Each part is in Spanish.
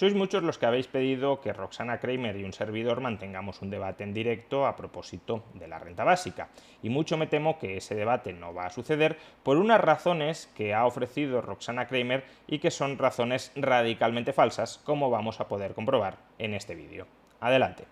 Sois muchos los que habéis pedido que Roxana Kramer y un servidor mantengamos un debate en directo a propósito de la renta básica. Y mucho me temo que ese debate no va a suceder por unas razones que ha ofrecido Roxana Kramer y que son razones radicalmente falsas, como vamos a poder comprobar en este vídeo. Adelante.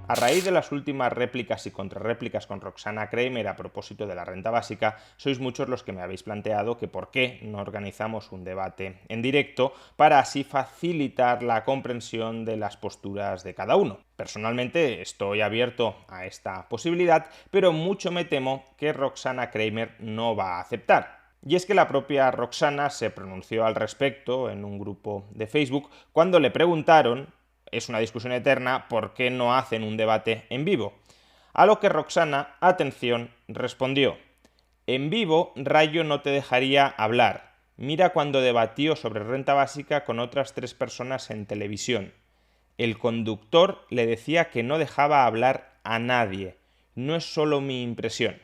A raíz de las últimas réplicas y contrarréplicas con Roxana Kramer a propósito de la renta básica, sois muchos los que me habéis planteado que por qué no organizamos un debate en directo para así facilitar la comprensión de las posturas de cada uno. Personalmente estoy abierto a esta posibilidad, pero mucho me temo que Roxana Kramer no va a aceptar. Y es que la propia Roxana se pronunció al respecto en un grupo de Facebook cuando le preguntaron, es una discusión eterna, ¿por qué no hacen un debate en vivo? A lo que Roxana, atención, respondió: en vivo Rayo no te dejaría hablar. Mira cuando debatió sobre renta básica con otras 3 personas en televisión. El conductor le decía que no dejaba hablar a nadie. No es solo mi impresión.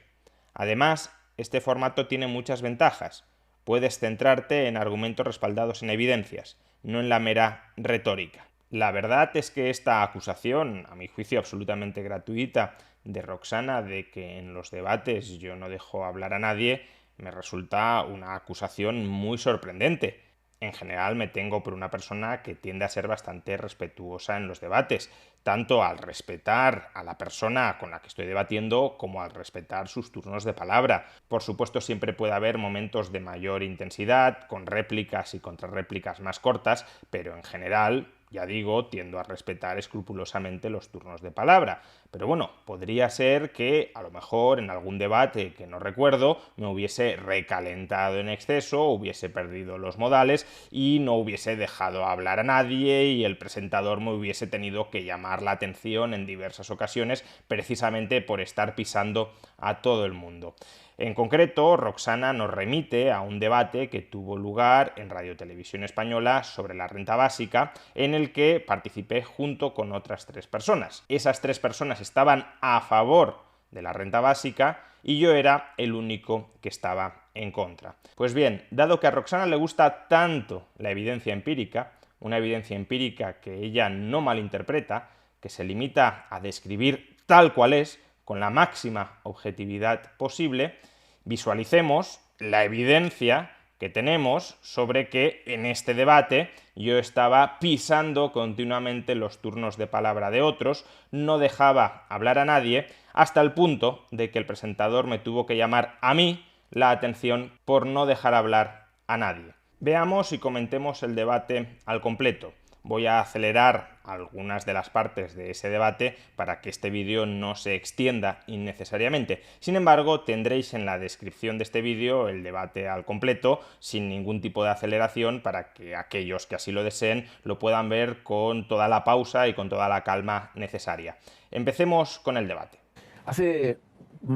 Además, este formato tiene muchas ventajas. Puedes centrarte en argumentos respaldados en evidencias, no en la mera retórica. La verdad es que esta acusación, a mi juicio absolutamente gratuita, de Roxana de que en los debates yo no dejo hablar a nadie, me resulta una acusación muy sorprendente. En general me tengo por una persona que tiende a ser bastante respetuosa en los debates, tanto al respetar a la persona con la que estoy debatiendo como al respetar sus turnos de palabra. Por supuesto, siempre puede haber momentos de mayor intensidad, con réplicas y contrarréplicas más cortas, pero en general, ya digo, tiendo a respetar escrupulosamente los turnos de palabra. Pero bueno, podría ser que a lo mejor en algún debate que no recuerdo me hubiese recalentado en exceso, hubiese perdido los modales y no hubiese dejado hablar a nadie y el presentador me hubiese tenido que llamar la atención en diversas ocasiones precisamente por estar pisando a todo el mundo. En concreto, Roxana nos remite a un debate que tuvo lugar en Radio Televisión Española sobre la renta básica, en el que participé junto con otras 3 personas. Esas 3 personas estaban a favor de la renta básica y yo era el único que estaba en contra. Pues bien, dado que a Roxana le gusta tanto la evidencia empírica, una evidencia empírica que ella no malinterpreta, que se limita a describir tal cual es, con la máxima objetividad posible, visualicemos la evidencia que tenemos sobre que en este debate yo estaba pisando continuamente los turnos de palabra de otros, no dejaba hablar a nadie, hasta el punto de que el presentador me tuvo que llamar a mí la atención por no dejar hablar a nadie. Veamos y comentemos el debate al completo. Voy a acelerar algunas de las partes de ese debate para que este vídeo no se extienda innecesariamente. Sin embargo, tendréis en la descripción de este vídeo el debate al completo, sin ningún tipo de aceleración, para que aquellos que así lo deseen lo puedan ver con toda la pausa y con toda la calma necesaria. Empecemos con el debate. Hace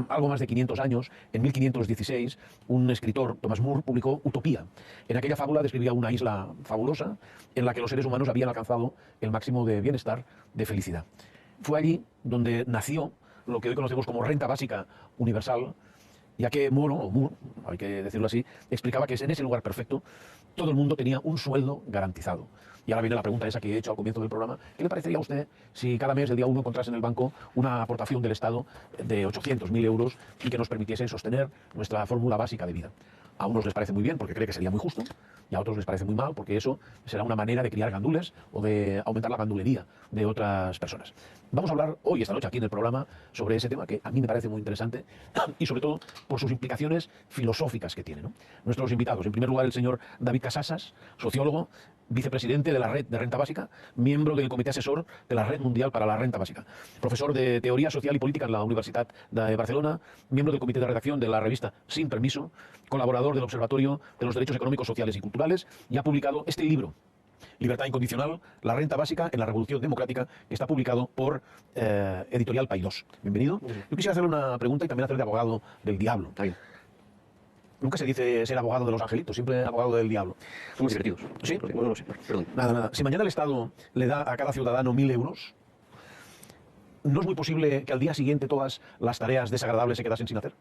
algo más de 500 años, en 1516, un escritor, Thomas More, publicó Utopía. En aquella fábula describía una isla fabulosa en la que los seres humanos habían alcanzado el máximo de bienestar, de felicidad. Fue allí donde nació lo que hoy conocemos como renta básica universal, ya que Moore, hay que decirlo así, explicaba que en ese lugar perfecto todo el mundo tenía un sueldo garantizado. Y ahora viene la pregunta esa que he hecho al comienzo del programa: ¿qué le parecería a usted si cada mes, el día 1, encontrase en el banco una aportación del Estado de 800.000 euros y que nos permitiese sostener nuestra fórmula básica de vida? A unos les parece muy bien porque cree que sería muy justo, y a otros les parece muy mal porque eso será una manera de criar gandules o de aumentar la gandulería de otras personas. Vamos a hablar hoy, esta noche, aquí en el programa, sobre ese tema que a mí me parece muy interesante y sobre todo por sus implicaciones filosóficas que tiene, ¿no? Nuestros invitados, en primer lugar, el señor David Casasas, sociólogo, vicepresidente de la Red de Renta Básica, miembro del Comité Asesor de la Red Mundial para la Renta Básica, profesor de Teoría Social y Política en la Universitat de Barcelona, miembro del Comité de Redacción de la revista Sin Permiso, colaborador del Observatorio de los Derechos Económicos, Sociales y Culturales, y ha publicado este libro, Libertad Incondicional, la renta básica en la Revolución Democrática, que está publicado por Editorial Paidós. Bienvenido. Yo quisiera hacerle una pregunta y también hacer de abogado del diablo. Nunca se dice ser abogado de los angelitos, siempre abogado del diablo. Somos divertidos. ¿Sí? Bueno, no sé, perdón. Nada. Si mañana el Estado le da a cada ciudadano 1.000 euros, ¿no es muy posible que al día siguiente todas las tareas desagradables se quedasen sin hacer?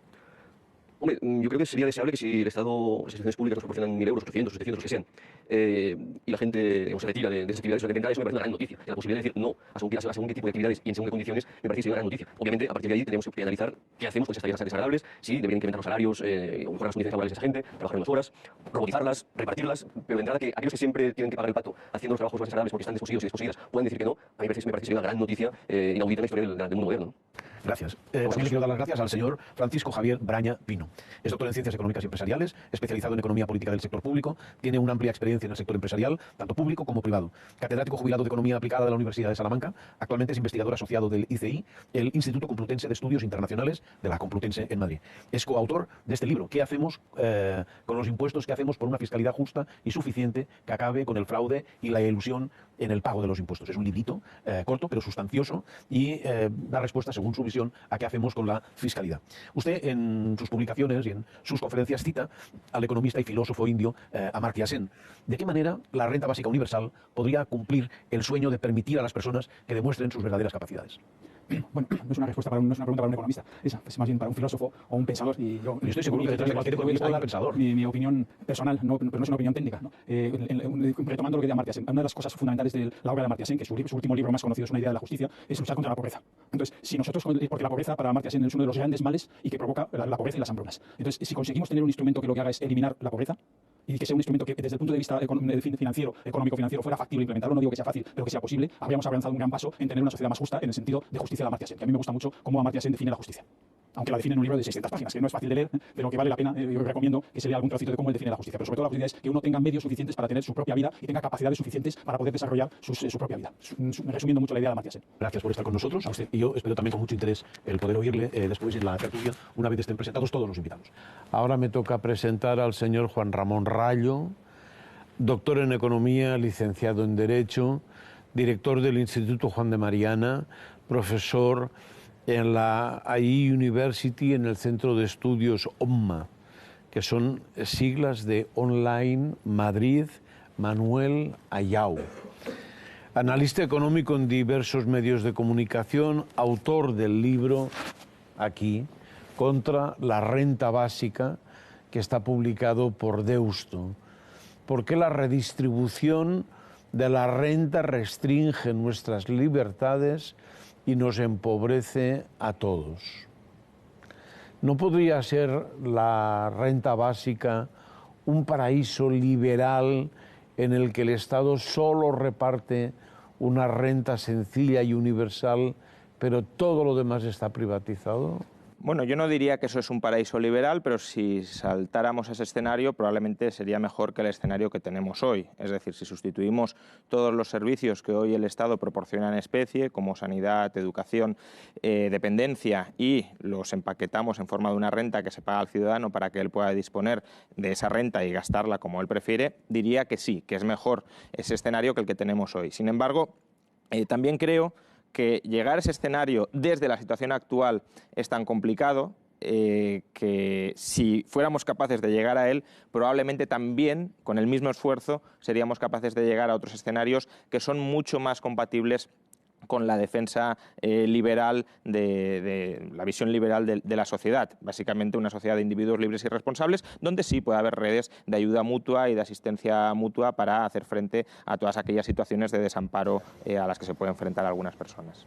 Hombre, yo creo que sería deseable que si el Estado, las instituciones públicas nos proporcionan 1.000 euros, 800, 700, los que sean, y la gente digamos, se retira de esas actividades, o sea, que de entrada eso me parece una gran noticia. La posibilidad de decir no a según qué tipo de actividades y en según qué condiciones me parece que sería una gran noticia. Obviamente, a partir de ahí tenemos que analizar qué hacemos con esas tareas desagradables, si deberían incrementar los salarios, o mejorar las condiciones laborales de esa gente, trabajar menos horas, robotizarlas, repartirlas, pero de entrada que aquellos que siempre tienen que pagar el pato haciendo los trabajos más desagradables porque están desposeídos y desposeídas puedan decir que no, a mí me parece que sería una gran noticia inaudita en la historia del mundo moderno. Gracias. También le quiero dar las gracias al señor Francisco Javier Braña Pino. Es doctor en Ciencias Económicas y Empresariales, especializado en Economía Política del Sector Público, tiene una amplia experiencia en el sector empresarial, tanto público como privado. Catedrático jubilado de Economía Aplicada de la Universidad de Salamanca, actualmente es investigador asociado del ICI, el Instituto Complutense de Estudios Internacionales de la Complutense en Madrid. Es coautor de este libro, ¿Qué hacemos con los impuestos? ¿Qué hacemos por una fiscalidad justa y suficiente que acabe con el fraude y la ilusión en el pago de los impuestos? Es un librito corto pero sustancioso y da respuesta según su visión a qué hacemos con la fiscalidad. Usted en sus publicaciones y en sus conferencias cita al economista y filósofo indio Amartya Sen. ¿De qué manera la renta básica universal podría cumplir el sueño de permitir a las personas que demuestren sus verdaderas capacidades? Bueno, no es una respuesta para no es una pregunta para un economista, es más bien para un filósofo o un pensador. Y yo estoy seguro que detrás de cualquier economista hay un pensador. Mi opinión personal, pero no es una opinión técnica, ¿no? Retomando lo que dice Amartya Sen, una de las cosas fundamentales de la obra de Amartya Sen, que su último libro más conocido es Una idea de la justicia, es luchar contra la pobreza. Entonces, si nosotros, porque la pobreza para Amartya Sen es uno de los grandes males y que provoca la pobreza y las hambrunas. Entonces, si conseguimos tener un instrumento que lo que haga es eliminar la pobreza, y que sea un instrumento que desde el punto de vista económico-financiero fuera factible implementarlo, no digo que sea fácil, pero que sea posible, habríamos avanzado un gran paso en tener una sociedad más justa en el sentido de justicia de Amartya Sen, que a mí me gusta mucho cómo Amartya Sen define la justicia. Aunque la define en un libro de 600 páginas, que no es fácil de leer, pero que vale la pena, yo recomiendo que se lea algún trocito de cómo él define la justicia. Pero sobre todo la justicia es que uno tenga medios suficientes para tener su propia vida y tenga capacidades suficientes para poder desarrollar su propia vida. Resumiendo mucho la idea de Amartya Sen. Gracias por estar con nosotros. A usted. Y yo espero también con mucho interés el poder oírle después en la tertulia, una vez estén presentados todos los invitados. Ahora me toca presentar al señor Juan Ramón Rayo, doctor en Economía, licenciado en Derecho, director del Instituto Juan de Mariana, profesor en la AI University, en el Centro de Estudios OMMA, que son siglas de Online Madrid Manuel Ayau. Analista económico en diversos medios de comunicación, autor del libro, aquí, Contra la renta básica, que está publicado por Deusto. ¿Por qué la redistribución de la renta restringe nuestras libertades y nos empobrece a todos? ¿No podría ser la renta básica un paraíso liberal en el que el Estado solo reparte una renta sencilla y universal, pero todo lo demás está privatizado? Bueno, yo no diría que eso es un paraíso liberal, pero si saltáramos a ese escenario, probablemente sería mejor que el escenario que tenemos hoy. Es decir, si sustituimos todos los servicios que hoy el Estado proporciona en especie, como sanidad, educación, dependencia, y los empaquetamos en forma de una renta que se paga al ciudadano para que él pueda disponer de esa renta y gastarla como él prefiere, diría que sí, que es mejor ese escenario que el que tenemos hoy. Sin embargo, también creo que llegar a ese escenario desde la situación actual es tan complicado que si fuéramos capaces de llegar a él, probablemente también, con el mismo esfuerzo, seríamos capaces de llegar a otros escenarios que son mucho más compatibles con la defensa liberal, de la visión liberal de la sociedad. Básicamente una sociedad de individuos libres y responsables, donde sí puede haber redes de ayuda mutua y de asistencia mutua para hacer frente a todas aquellas situaciones de desamparo a las que se pueden enfrentar algunas personas.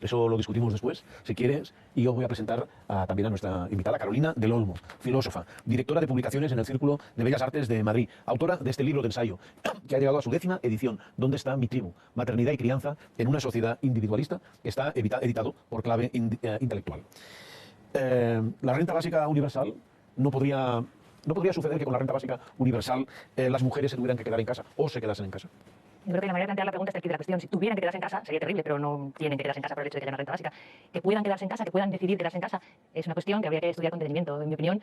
Eso lo discutimos después, si quieres, y yo voy a presentar también a nuestra invitada Carolina del Olmo, filósofa, directora de publicaciones en el Círculo de Bellas Artes de Madrid, autora de este libro de ensayo, que ha llegado a su 10ª edición, ¿Dónde está mi tribu? Maternidad y crianza en una sociedad individualista, que está editado por Clave Intelectual. La renta básica universal no podría suceder que con la renta básica universal las mujeres se tuvieran que quedar en casa o se quedasen en casa. Yo creo que la manera de plantear la pregunta es el kit de la cuestión. Si tuvieran que quedarse en casa, sería terrible, pero no tienen que quedarse en casa por el hecho de que haya una renta básica. Que puedan quedarse en casa, que puedan decidir quedarse en casa, es una cuestión que habría que estudiar con detenimiento. En mi opinión,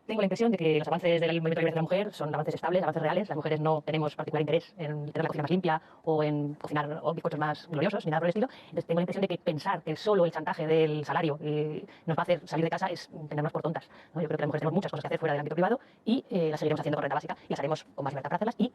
tengo la impresión de que los avances del movimiento de liberación de la mujer son avances estables, avances reales. Las mujeres no tenemos particular interés en tener la cocina más limpia o en cocinar bizcochos más gloriosos, ni nada por el estilo. Entonces tengo la impresión de que pensar que solo el chantaje del salario nos va a hacer salir de casa es tenernos por tontas, ¿no? Yo creo que las mujeres tenemos muchas cosas que hacer fuera del ámbito privado y las seguiremos haciendo con renta básica y las haremos con más libertad para hacerlas, y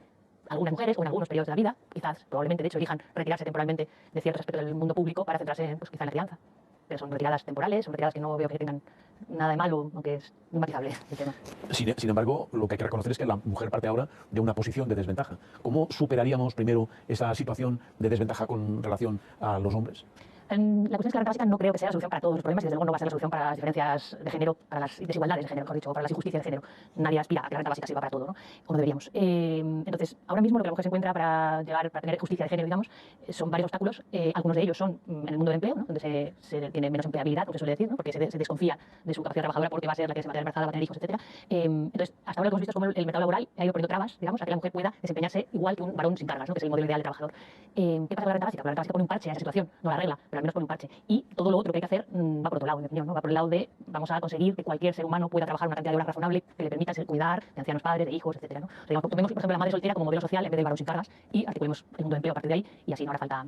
algunas mujeres o en algunos periodos de la vida, quizás, probablemente, de hecho, elijan retirarse temporalmente de ciertos aspectos del mundo público para centrarse, pues, quizá en la crianza. Pero son retiradas temporales, son retiradas que no veo que tengan nada de malo, aunque es matizable el tema. Sin embargo, lo que hay que reconocer es que la mujer parte ahora de una posición de desventaja. ¿Cómo superaríamos primero esa situación de desventaja con relación a los hombres? La cuestión es que la renta básica no creo que sea la solución para todos los problemas y desde luego no va a ser la solución para las diferencias de género, para las desigualdades de género, mejor dicho, o para las injusticias de género. Nadie aspira a que la renta básica sirva para todo, ¿no? Como deberíamos. Entonces, ahora mismo lo que la mujer se encuentra para tener justicia de género, digamos, son varios obstáculos. Algunos de ellos son en el mundo del empleo, ¿no? Donde se tiene menos empleabilidad, como se suele decir, ¿no? Porque se desconfía de su capacidad trabajadora porque va a ser la que se va a quedar embarazada, va a tener hijos, etc. Entonces, hasta ahora lo que hemos visto es cómo el mercado laboral ha ido poniendo trabas, digamos, a que la mujer pueda desempeñarse igual que un varón sin cargas, ¿no? Que es el modelo ideal de trabajador. ¿Qué pasa con la renta básica? La renta básica pone un parche a esa situación, no la arregla, pero al menos pone un parche. Y todo lo otro que hay que hacer va por otro lado, en mi opinión, ¿no? Va por el lado de vamos a conseguir que cualquier ser humano pueda trabajar una cantidad de horas razonable que le permita cuidar de ancianos padres, de hijos, etcétera, ¿no? O sea, digamos, tomemos, por ejemplo, la madre soltera como modelo social en vez del varón sin cargas y articulemos el mundo de empleo a partir de ahí y así no hará falta.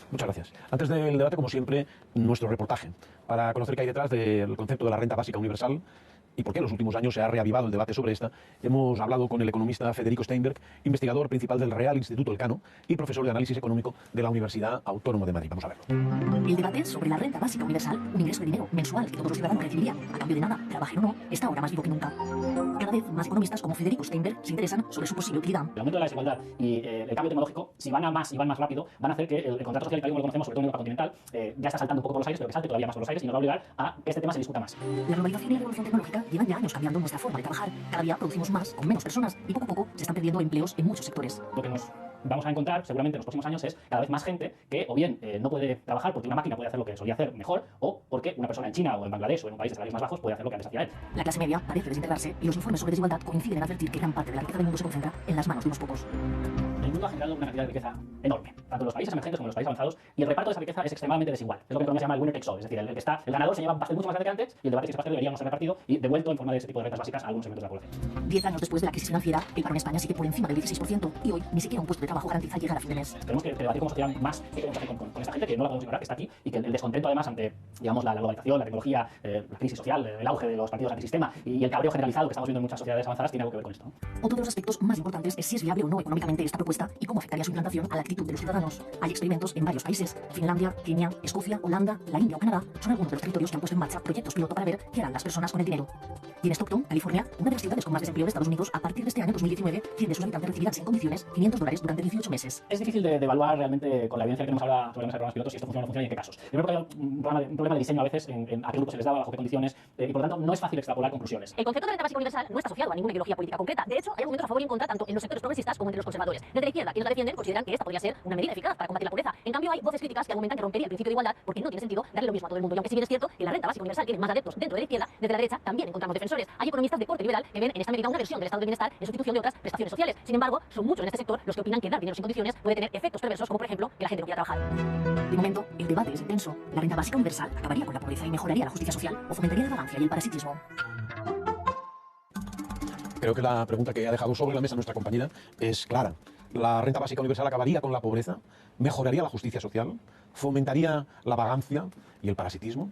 Muchas gracias. Antes del debate, como siempre, nuestro reportaje para conocer qué hay detrás del concepto de la renta básica universal y por qué en los últimos años se ha reavivado el debate sobre esta. Hemos hablado con el economista Federico Steinberg, investigador principal del Real Instituto Elcano y profesor de análisis económico de la Universidad Autónoma de Madrid. Vamos a verlo. El debate sobre la renta básica universal, un ingreso de dinero mensual que todos los ciudadanos recibirían a cambio de nada, trabajen o no, está ahora más vivo que nunca. Cada vez más economistas como Federico Steinberg se interesan sobre su posible utilidad. El aumento de la desigualdad y el cambio tecnológico, si van a más y van más rápido, van a hacer que el contrato social tal y como lo conocemos, sobre todo en Europa continental, ya está saltando un poco por los aires, pero que salte todavía más por los aires y nos va a obligar a que este tema se discuta más. La globalización y la revolución tecnológica llevan ya años cambiando nuestra forma de trabajar. Cada día producimos más con menos personas y poco a poco se están perdiendo empleos en muchos sectores. Lo que nos vamos a encontrar seguramente en los próximos años es cada vez más gente que o bien no puede trabajar porque una máquina puede hacer lo que solía hacer mejor, o porque una persona en China o en Bangladesh o en un país de salarios más bajos puede hacer lo que antes hacía él. La clase media parece desintegrarse y los informes sobre desigualdad coinciden en advertir que gran parte de la riqueza del mundo se concentra en las manos de unos pocos. El mundo ha generado una cantidad de riqueza enorme, tanto en los países emergentes como en los países avanzados, y el reparto de esa riqueza es extremadamente desigual. Es lo que en economía se llama el winner takes all, es decir, el ganador se lleva un pastel mucho más grande que antes y el debate que ese pastel debería no ser repartido y devuelto en forma de ese tipo de rentas básicas a algunos segmentos de la población. 10 años después de la crisis financiera, el paro en España sigue por encima del 16% y hoy ni siquiera un puesto de trabajo garantiza llegar a fin de mes. Tenemos que debatir como sociedad más qué queremos hacer con esta gente, que no la podemos ignorar, que está aquí, y que el descontento además ante, digamos, la globalización, la tecnología, la crisis social, el auge de los partidos antisistema y el cabreo generalizado que estamos viendo en muchas sociedades avanzadas tiene algo que ver con esto, ¿no? Otro de los aspectos más importantes es si es viable o no económicamente esta propuesta y cómo afectaría su implantación a la actitud de los ciudadanos. Hay experimentos en varios países: Finlandia, Kenia, Escocia, Holanda, la India o Canadá son algunos de los territorios que han puesto en marcha proyectos piloto para ver qué harán las personas con el dinero. Y en Stockton, California, una de las ciudades con más desempleo de Estados Unidos, a partir de este año 2019, 100 de sus habitantes recibirán sin condiciones $500 durante 18 meses. Es difícil de evaluar realmente con la evidencia que tenemos ahora sobre los programas pilotos si esto funciona o no funciona y en qué casos. Primero porque hay un problema de diseño a veces en a qué grupos se les da, bajo qué condiciones, y por lo tanto no es fácil extrapolar conclusiones. El concepto de renta básica universal no está asociado a ninguna ideología política concreta. De hecho, hay argumentos a favor y en contra tanto en los sectores progresistas como entre los conservadores. Desde la izquierda, quienes la defienden consideran que esta podría ser una medida eficaz para combatir la pobreza. En cambio, hay voces críticas que argumentan que rompería el principio de igualdad porque no tiene sentido darle lo mismo a todo el mundo. Y aunque si bien es cierto que la renta básica universal tiene más adeptos dentro de la izquierda, desde la derecha también encontramos defensores. Hay economistas de corte liberal que ven en esta medida una versión del estado del bienestar en sustitución de otras prestaciones sociales. Sin embargo, son muchos en este sector los que opinan que dar dinero sin condiciones puede tener efectos perversos, como por ejemplo que la gente no quiera trabajar. De momento, el debate es intenso. ¿La renta básica universal acabaría con la pobreza y mejoraría la justicia social o fomentaría la vagancia y el parasitismo? Creo que la pregunta que ha dejado sobre la mesa nuestra compañera es clara. ¿La renta básica universal acabaría con la pobreza? ¿Mejoraría la justicia social? ¿Fomentaría la vagancia y el parasitismo?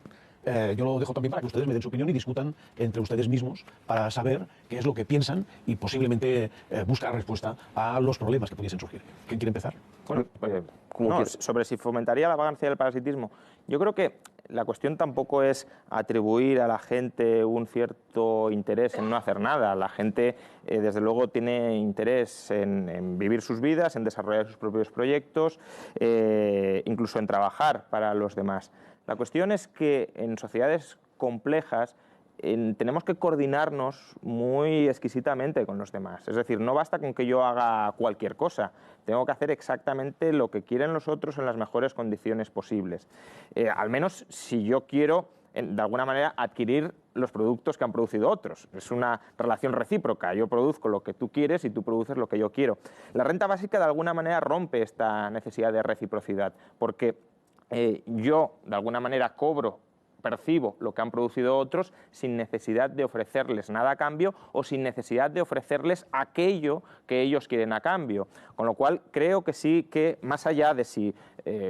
Yo lo dejo también para que ustedes me den su opinión y discutan entre ustedes mismos para saber qué es lo que piensan y posiblemente buscar respuesta a los problemas que pudiesen surgir. ¿Quién quiere empezar? Bueno, sobre si fomentaría la vagancia y el parasitismo. Yo creo que la cuestión tampoco es atribuir a la gente un cierto interés en no hacer nada. La gente, desde luego, tiene interés en vivir sus vidas, en desarrollar sus propios proyectos, incluso en trabajar para los demás. La cuestión es que en sociedades complejas tenemos que coordinarnos muy exquisitamente con los demás. Es decir, no basta con que yo haga cualquier cosa. Tengo que hacer exactamente lo que quieren los otros en las mejores condiciones posibles. Al menos si yo quiero, de alguna manera, adquirir los productos que han producido otros. Es una relación recíproca. Yo produzco lo que tú quieres y tú produces lo que yo quiero. La renta básica, de alguna manera, rompe esta necesidad de reciprocidad, porque yo, de alguna manera, percibo lo que han producido otros sin necesidad de ofrecerles nada a cambio o sin necesidad de ofrecerles aquello que ellos quieren a cambio. Con lo cual, creo que sí que, más allá de si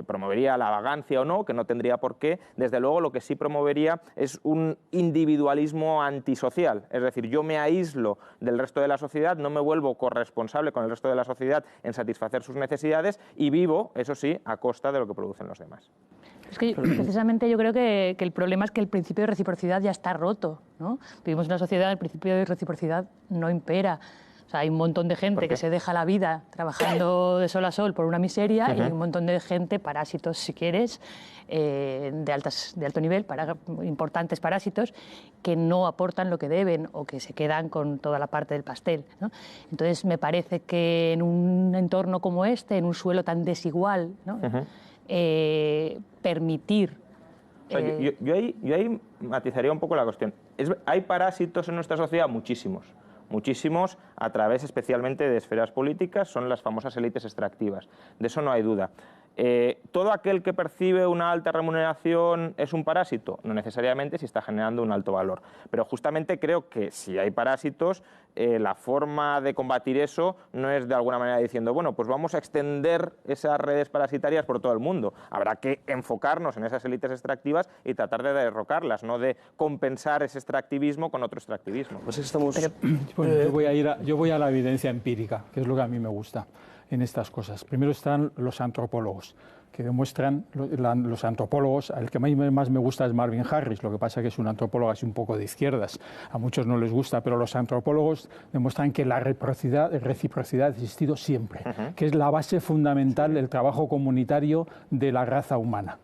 promovería la vagancia o no, que no tendría por qué, desde luego lo que sí promovería es un individualismo antisocial. Es decir, yo me aíslo del resto de la sociedad, no me vuelvo corresponsable con el resto de la sociedad en satisfacer sus necesidades y vivo, eso sí, a costa de lo que producen los demás. Es que precisamente yo creo que el problema es que el principio de reciprocidad ya está roto, ¿no? Vivimos en una sociedad, el principio de reciprocidad no impera. O sea, hay un montón de gente que se deja la vida trabajando de sol a sol por una miseria y hay un montón de gente, parásitos si quieres, de alto nivel, importantes parásitos, que no aportan lo que deben o que se quedan con toda la parte del pastel, ¿no? Entonces me parece que en un entorno como este, en un suelo tan desigual, ¿no? Permitir... O sea, yo ahí matizaría un poco la cuestión. Hay parásitos en nuestra sociedad, muchísimos, a través especialmente de esferas políticas, son las famosas élites extractivas. De eso no hay duda. ¿Todo aquel que percibe una alta remuneración es un parásito? No necesariamente si está generando un alto valor. Pero justamente creo que si hay parásitos, la forma de combatir eso no es de alguna manera diciendo, bueno, pues vamos a extender esas redes parasitarias por todo el mundo. Habrá que enfocarnos en esas élites extractivas y tratar de derrocarlas, no de compensar ese extractivismo con otro extractivismo. Pues estamos... Bueno, yo voy a la evidencia empírica, que es lo que a mí me gusta en estas cosas. Primero están los antropólogos, que demuestran, los antropólogos, el que más me gusta es Marvin Harris, lo que pasa es que es un antropólogo así un poco de izquierdas, a muchos no les gusta, pero los antropólogos demuestran que la reciprocidad ha existido siempre, que es la base fundamental del trabajo comunitario de la raza humana.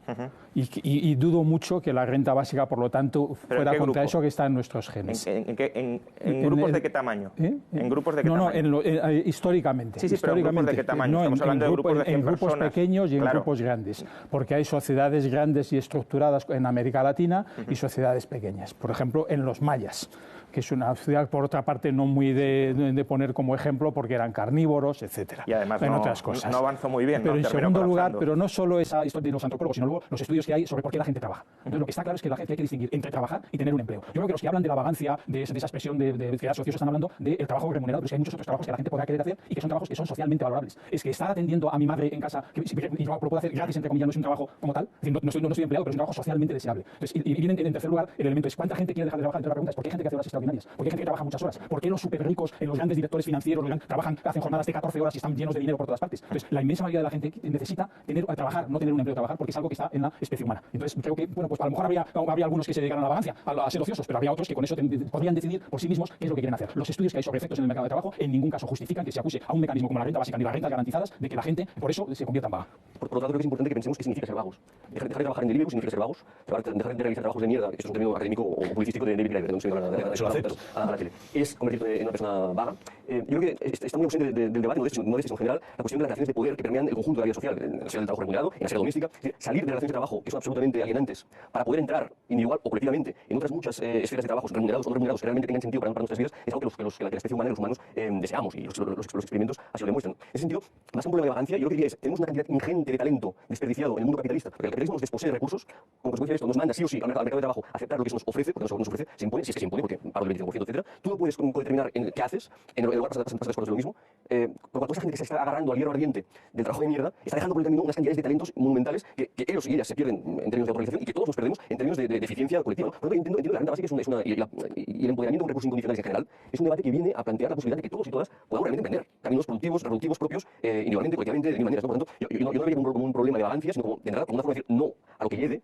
Y dudo mucho que la renta básica, por lo tanto, fuera contra eso que está en nuestros genes. ¿En grupos de qué tamaño? ¿En grupos de qué tamaño? Históricamente. Sí, pero ¿en grupos de qué tamaño? Estamos hablando de grupos de 100 personas. En grupos pequeños y en grupos grandes, porque hay sociedades grandes y estructuradas en América Latina y sociedades pequeñas. Por ejemplo, en los mayas, que es una ciudad, por otra parte, no muy de poner como ejemplo, porque eran carnívoros, etcétera. Y además otras cosas. No avanzó muy bien. Pero en segundo lugar, pero no solo esa historia de los antropólogos, sino luego los estudios que hay sobre por qué la gente trabaja. Entonces, lo que está claro es que la gente hay que distinguir entre trabajar y tener un empleo. Yo creo que los que hablan de la vagancia, de esa expresión de felicidad ociosa, están hablando del trabajo remunerado, pero es que hay muchos otros trabajos que la gente podrá querer hacer y que son trabajos que son socialmente valorables. Es que estar atendiendo a mi madre en casa, y yo lo puedo hacer gratis, entre comillas, no es un trabajo como tal, es decir, no soy empleado, pero es un trabajo socialmente deseable. Entonces, y viene en tercer lugar, el elemento es ¿cuánta gente quiere dejar de trabajar? Entonces la pregunta es ¿por qué hay gente que hace horas extraordinarias? ¿Por qué hay gente que trabaja muchas horas? ¿Por qué los súper ricos, los grandes directores financieros, hacen jornadas de 14 horas y están llenos de dinero por todas partes? Entonces, la inmensa mayoría de la gente necesita trabajar, no tener un empleo de trabajar, porque es algo que está en la especie humana. Entonces, creo que, bueno, pues a lo mejor habría algunos que se dedicaran a la vagancia, a ser ociosos, pero habría otros que con eso podrían decidir por sí mismos qué es lo que quieren hacer. Los estudios que hay sobre efectos en el mercado de trabajo en ningún caso justifican que se acuse a un mecanismo como la renta básica ni las rentas garantizadas de que la gente, por eso, se convierta en vaga. Por otro lado, creo que es importante que pensemos qué significa ser vagos. Dejar de trabajar en delivery significa ser vagos. Dejar de realizar trabajos de mierda, que es un término académico o publicístico de David Graeber, de un señor a la tele. Es convertirte en una persona vaga. Yo creo que está muy ausente del debate, no de este en general, la cuestión de las relaciones de poder que permean el conjunto de la vida social, en la esfera del trabajo remunerado, en la esfera doméstica. Salir de relaciones de trabajo, que son absolutamente alienantes, para poder entrar individual o colectivamente en otras muchas esferas de trabajo, remunerados o no remunerados, que realmente tengan sentido para nuestras vidas, es algo que la especie humana y los humanos deseamos, y los experimentos así lo demuestran. En ese sentido, más que un problema de vagancia, yo lo que diría es, tenemos una cantidad ingente de talento desperdiciado en el mundo capitalista, porque el capitalismo nos desposee de recursos, como consecuencia de esto nos manda sí o sí al mercado de trabajo a aceptar lo que se nos ofrece, porque nos ofrece, se impone, si es que se impone, porque paro del 25%, etc. Tú no puedes determinar qué haces, en lugar de pasar de lo mismo, porque toda esa gente que se está agarrando al hierro ardiente del trabajo de mierda, está dejando por el camino unas cantidades de talentos monumentales que ellos y ellas se pierden en términos de autorización y que todos nos perdemos en términos de eficiencia colectiva. Por lo tanto, entiendo que la renta básica y el empoderamiento de un recurso incondicional en general es un debate que viene a plantear la posibilidad de que todos y todas podamos realmente emprender caminos productivos, reproductivos propios, individualmente, colectivamente, de mil maneras. Por lo tanto, yo no lo vería como un problema de vagancia, sino como, de entrada, como una forma de decir no a lo que llegue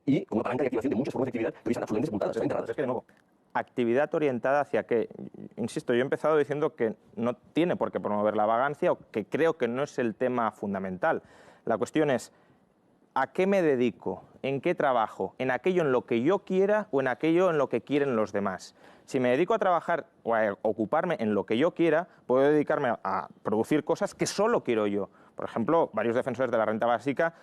y como una palanca de activación de muchas formas de actividad que hoy están absolutamente sepultadas, están enterradas. Es que de nuevo, actividad orientada hacia qué. Insisto, yo he empezado diciendo que no tiene por qué promover la vagancia o que creo que no es el tema fundamental. La cuestión es, ¿a qué me dedico? ¿En qué trabajo? ¿En aquello en lo que yo quiera o en aquello en lo que quieren los demás? Si me dedico a trabajar o a ocuparme en lo que yo quiera, puedo dedicarme a producir cosas que solo quiero yo. Por ejemplo, varios defensores de la renta básica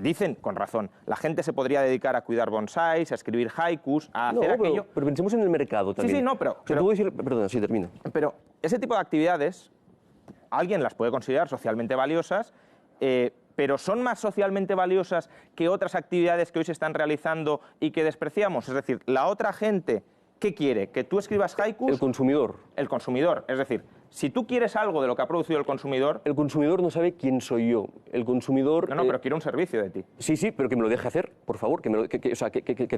dicen, con razón, la gente se podría dedicar a cuidar bonsáis, a escribir haikus, a hacer aquello... Pero pensemos en el mercado también. Sí, no, pero... Perdona, sí, termina. Pero ese tipo de actividades, alguien las puede considerar socialmente valiosas, pero son más socialmente valiosas que otras actividades que hoy se están realizando y que despreciamos. Es decir, la otra gente, ¿qué quiere? ¿Que tú escribas haikus? El consumidor. El consumidor. Es decir, si tú quieres algo de lo que ha producido el consumidor... El consumidor no sabe quién soy yo. El consumidor... No, pero quiere un servicio de ti. Sí, pero que me lo deje hacer, por favor. Que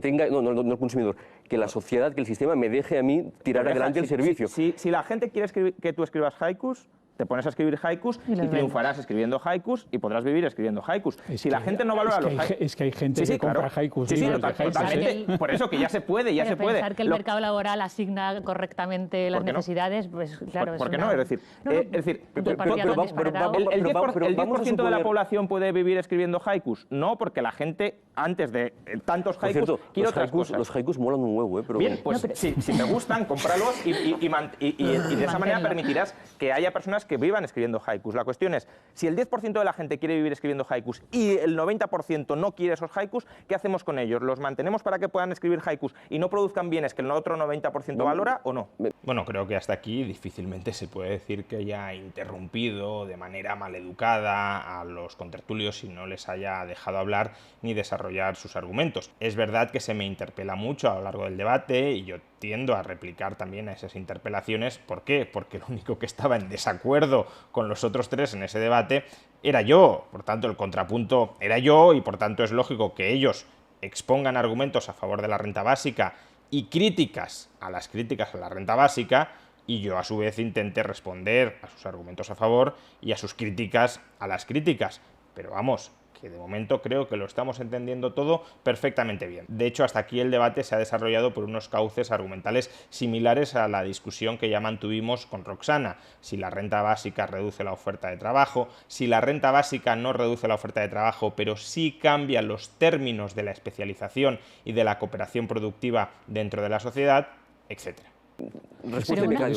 tenga... No el consumidor. Que la sociedad, que el sistema me deje a mí tirar adelante el servicio. Si la gente quiere que tú escribas haikus, te pones a escribir haikus y triunfarás escribiendo haikus y podrás vivir escribiendo haikus. Si la gente no valora los haikus... Es que hay gente que compra haikus. Sí, totalmente. Por eso que ya se puede, ya se puede. Pensar que el mercado laboral asigna correctamente las necesidades, pues claro... ¿Por qué no? Es decir, el 10% de la población puede vivir escribiendo haikus. No, porque la gente, antes de tantos haikus, quiere otras cosas. Los haikus molan un huevo, pero... Bien, pues si te gustan, cómpralos y de esa manera permitirás que haya personas que vivan escribiendo haikus. La cuestión es, si el 10% de la gente quiere vivir escribiendo haikus y el 90% no quiere esos haikus, ¿qué hacemos con ellos? ¿Los mantenemos para que puedan escribir haikus y no produzcan bienes que el otro 90% valora o no? Bueno, creo que hasta aquí difícilmente se puede decir que haya interrumpido de manera maleducada a los contertulios y no les haya dejado hablar ni desarrollar sus argumentos. Es verdad que se me interpela mucho a lo largo del debate y yo tiendo a replicar también a esas interpelaciones. ¿Por qué? Porque el único que estaba en desacuerdo con los otros tres en ese debate era yo. Por tanto, el contrapunto era yo y por tanto es lógico que ellos expongan argumentos a favor de la renta básica y críticas a las críticas a la renta básica y yo a su vez intente responder a sus argumentos a favor y a sus críticas a las críticas. Pero vamos, que de momento creo que lo estamos entendiendo todo perfectamente bien. De hecho, hasta aquí el debate se ha desarrollado por unos cauces argumentales similares a la discusión que ya mantuvimos con Roxana. Si la renta básica reduce la oferta de trabajo, si la renta básica no reduce la oferta de trabajo, pero sí cambia los términos de la especialización y de la cooperación productiva dentro de la sociedad, etcétera.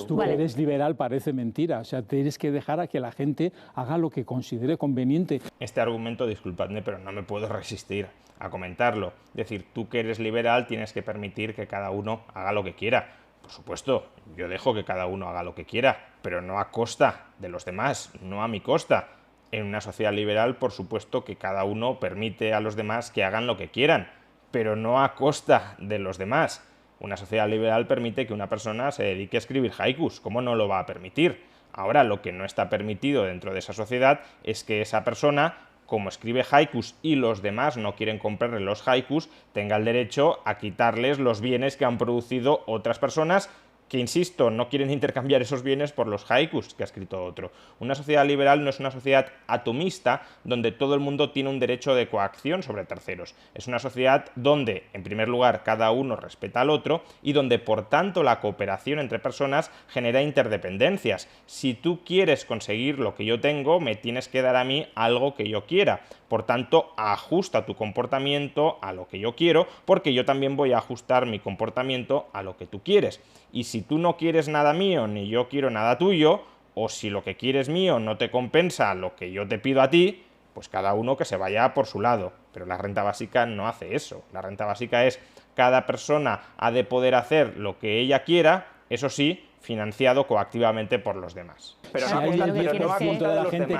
Tú que eres liberal parece mentira, o sea, tienes que dejar a que la gente haga lo que considere conveniente. Este argumento, disculpadme, pero no me puedo resistir a comentarlo. Es decir, tú que eres liberal tienes que permitir que cada uno haga lo que quiera. Por supuesto, yo dejo que cada uno haga lo que quiera, pero no a costa de los demás, no a mi costa. En una sociedad liberal, por supuesto que cada uno permite a los demás que hagan lo que quieran, pero no a costa de los demás. Una sociedad liberal permite que una persona se dedique a escribir haikus. ¿Cómo no lo va a permitir? Ahora, lo que no está permitido dentro de esa sociedad es que esa persona, como escribe haikus y los demás no quieren comprarle los haikus, tenga el derecho a quitarles los bienes que han producido otras personas que, insisto, no quieren intercambiar esos bienes por los haikus que ha escrito otro. Una sociedad liberal no es una sociedad atomista donde todo el mundo tiene un derecho de coacción sobre terceros. Es una sociedad donde, en primer lugar, cada uno respeta al otro y donde, por tanto, la cooperación entre personas genera interdependencias. Si tú quieres conseguir lo que yo tengo, me tienes que dar a mí algo que yo quiera. Por tanto, ajusta tu comportamiento a lo que yo quiero, porque yo también voy a ajustar mi comportamiento a lo que tú quieres. Y si tú no quieres nada mío, ni yo quiero nada tuyo, o si lo que quieres mío no te compensa lo que yo te pido a ti, pues cada uno que se vaya por su lado. Pero la renta básica no hace eso. La renta básica es cada persona ha de poder hacer lo que ella quiera, eso sí, financiado coactivamente por los demás. Pero no a costa de la gente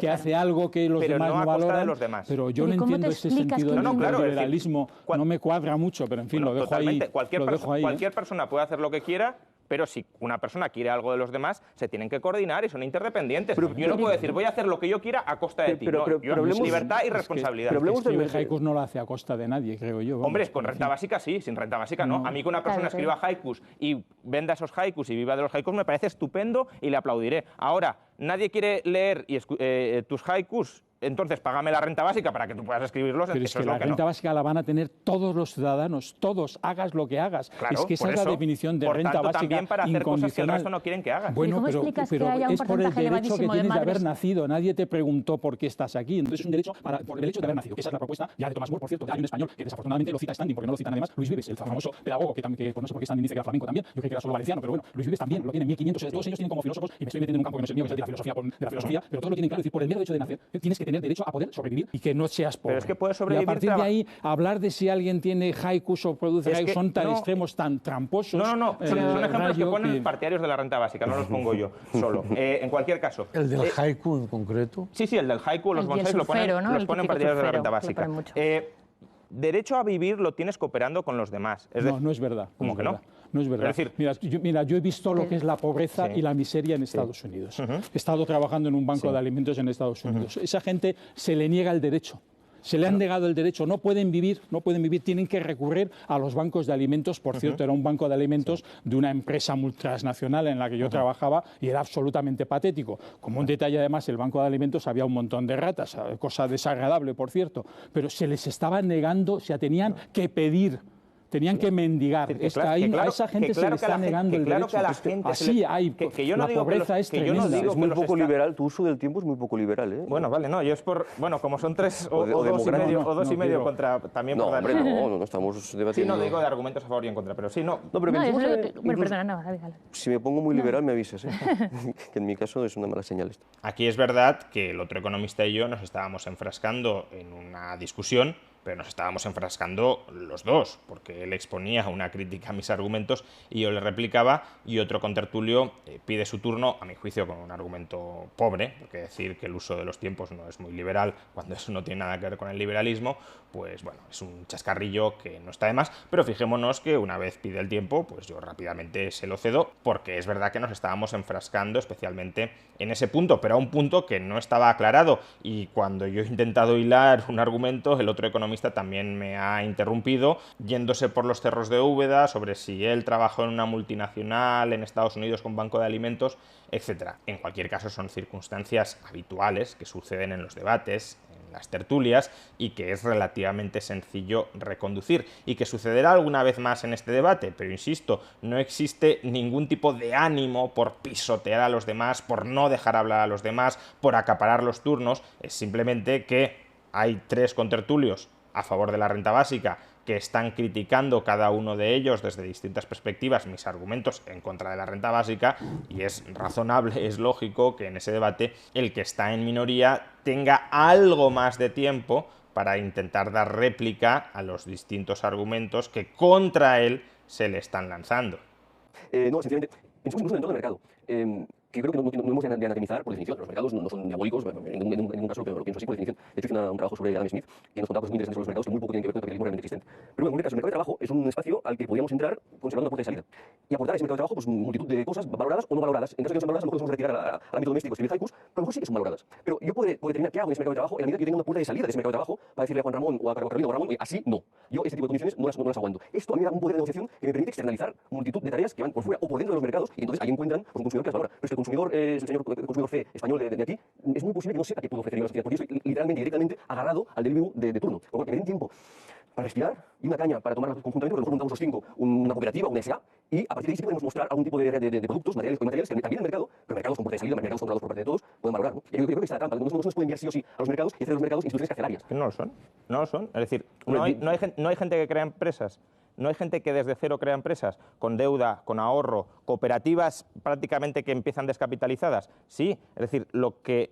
que hace algo que los demás no valoran. Pero yo no entiendo ese sentido del liberalismo. No me cuadra mucho, pero en fin, lo dejo ahí. Cualquier persona puede hacer lo que quiera, pero si una persona quiere algo de los demás, se tienen que coordinar y son interdependientes. Yo no puedo decir, voy a hacer lo que yo quiera a costa de ti. Libertad y responsabilidad. Pero hablemos de haikus no lo hace a costa de nadie, creo yo. Hombre, con renta básica sí, sin renta básica no. A mí que una persona escriba haikus y venda esos haikus y viva de los haikus me parece estupendo y le aplaudiré. Ahora, nadie quiere leer tus haikus, entonces págame la renta básica para que tú puedas escribirlos. Pero es que la renta básica la van a tener todos los ciudadanos, todos, hagas lo que hagas. Claro, es que esa es la definición de renta básica también para hacer cosas que el resto no quieren que hagas. Bueno, pero es por el derecho que tienes de haber nacido. Nadie te preguntó por qué estás aquí. Entonces es un derecho por el hecho de haber nacido. Esa es la propuesta ya de Thomas More, por cierto. Hay un español que desafortunadamente lo cita Standing, porque no lo citan además. Luis Vives, el famoso pedagogo, que pues no sé por qué Standing dice que era flamenco también. Yo creo que era solo valenciano, pero bueno, Luis Vives también lo tiene en 1500. Todos ellos tienen como filósofos, y me estoy metiendo en un campo que no es el mío, que es el de la filosofía, pero todos lo tienen claro. Es decir, por el mero hecho de nacer, tienes que tener derecho a poder sobrevivir y que no seas pobre. Pero es que puedes sobrevivir. Y a partir de ahí, hablar de si alguien tiene haikus o produce haikus son tan extremos, tan tramposos. No. Son ejemplos que ponen los partidarios de la renta básica, no los pongo yo solo. En cualquier caso. ¿El del haiku en concreto? Sí, el del haiku, los bonsáis los ponen partidarios de la renta básica. Derecho a vivir lo tienes cooperando con los demás. No es verdad. ¿Cómo que no? No es verdad. Yo he visto lo que es la pobreza y la miseria en Estados Unidos. He estado trabajando en un banco de alimentos en Estados Unidos. Esa gente se le niega el derecho. Se le han negado el derecho, no pueden vivir, tienen que recurrir a los bancos de alimentos. Por cierto, era un banco de alimentos de una empresa multinacional en la que yo trabajaba y era absolutamente patético. Como un detalle, además, el banco de alimentos había un montón de ratas, cosa desagradable, por cierto, pero se les estaba negando, o sea, tenían que pedir. Tenían que mendigar. A esa gente se le está negando el derecho. Así hay. La pobreza es tremenda. Es muy poco liberal. Tu uso del tiempo es muy poco liberal, ¿eh? Bueno, vale, no, yo es por... Bueno, como son 3 o 2 y medio contra... También no, por hombre, no estamos debatiendo... Sí, no digo de argumentos a favor y en contra, pero sí, no. No, pero perdona, no, dale. Si me pongo muy liberal, me avisas, ¿eh? Que en mi caso es una mala señal esto. Aquí es verdad que el otro economista y yo nos estábamos enfrascando en una discusión, pero nos estábamos enfrascando los dos, porque él exponía una crítica a mis argumentos y yo le replicaba, y otro contertulio pide su turno, a mi juicio, con un argumento pobre, porque decir que el uso de los tiempos no es muy liberal, cuando eso no tiene nada que ver con el liberalismo, pues bueno, es un chascarrillo que no está de más, pero fijémonos que una vez pide el tiempo, pues yo rápidamente se lo cedo, porque es verdad que nos estábamos enfrascando especialmente en ese punto, pero a un punto que no estaba aclarado, y cuando yo he intentado hilar un argumento, el otro economista también me ha interrumpido, yéndose por los cerros de Úbeda sobre si él trabajó en una multinacional en Estados Unidos con banco de alimentos, etc. En cualquier caso, son circunstancias habituales que suceden en los debates, en las tertulias, y que es relativamente sencillo reconducir, y que sucederá alguna vez más en este debate, pero insisto, no existe ningún tipo de ánimo por pisotear a los demás, por no dejar hablar a los demás, por acaparar los turnos. Es simplemente que hay 3 contertulios a favor de la renta básica que están criticando cada uno de ellos desde distintas perspectivas mis argumentos en contra de la renta básica, y es razonable, es lógico que en ese debate el que está en minoría tenga algo más de tiempo para intentar dar réplica a los distintos argumentos que contra él se le están lanzando. No, sencillamente, pensemos incluso en el entorno del mercado. Que creo que no hemos de anatomizar por definición. Los mercados no son diabólicos, en ningún caso lo pienso así por definición. De hecho, hice un trabajo sobre Adam Smith que nos contaba cosas muy interesantes sobre los mercados que muy poco tienen que ver con el capitalismo realmente existente. Pero bueno, en cualquier caso, el mercado de trabajo es un espacio al que podríamos entrar conservando una puerta de salida y aportar a ese mercado de trabajo pues multitud de cosas valoradas o no valoradas. En caso de que no sean valoradas, a lo mejor podemos retirar al ámbito doméstico, escribir haikus, pero a lo mejor sí que son valoradas. Pero yo puedo determinar qué hago en ese mercado de trabajo en la medida que yo tenga una puerta de salida de ese mercado de trabajo para decirle a Juan Ramón o a Carolina o a Ramón, así no. Yo este tipo de condiciones no las aguanto. Esto a mí me da un poder de negociación que me permite externalizar multitud de tareas que van por fuera o por dentro de los mercados, y entonces ahí encuentran pues, un consumidor que las valora. Pero es que el consumidor es el señor consumidor C español de aquí, es muy posible que no sepa qué puedo ofrecer yo a la sociedad, porque yo estoy literalmente y directamente agarrado al delivery de turno. Por lo que me den tiempo para respirar y una caña para tomar conjuntamente, porque a lo mejor montamos los 5 una cooperativa, una SA, y a partir de ahí sí podemos mostrar algún tipo de productos, materiales que también el mercado, pero mercados con puerta de salida, mercados controlados por parte de todos, pueden valorar, ¿no? Yo creo que está la trampa, no se nos puede enviar sí o sí a los mercados y hacer de los mercados instituciones carcelarias. Que no lo son, no lo son. Es decir, no hay gente que crea empresas. No hay gente que desde cero crea empresas, con deuda, con ahorro, cooperativas prácticamente que empiezan descapitalizadas. Sí, es decir, lo que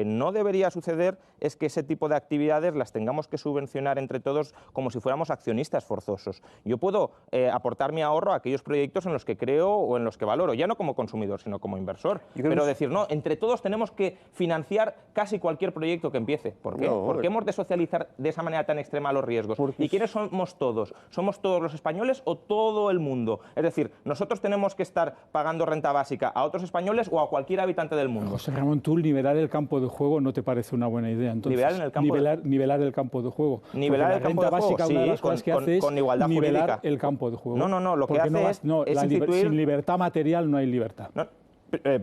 no debería suceder es que ese tipo de actividades las tengamos que subvencionar entre todos como si fuéramos accionistas forzosos. Yo puedo aportar mi ahorro a aquellos proyectos en los que creo o en los que valoro, ya no como consumidor, sino como inversor. Pero decir, no, entre todos tenemos que financiar casi cualquier proyecto que empiece. ¿Por qué? No, ¿Por qué hemos de socializar de esa manera tan extrema los riesgos? ¿Y quiénes somos todos? ¿Somos todos los españoles o todo el mundo? Es decir, nosotros tenemos que estar pagando renta básica a otros españoles o a cualquier habitante del mundo. José Ramón, tú nivelar el campo de juego no te parece una buena idea. Entonces, nivelar el campo de juego. Nivelar el campo de juego, básica, sí, una de las cosas que hace es con igualdad nivelar jurídica. el campo de juego. No, lo que hace es instituir... Sin libertad material no hay libertad.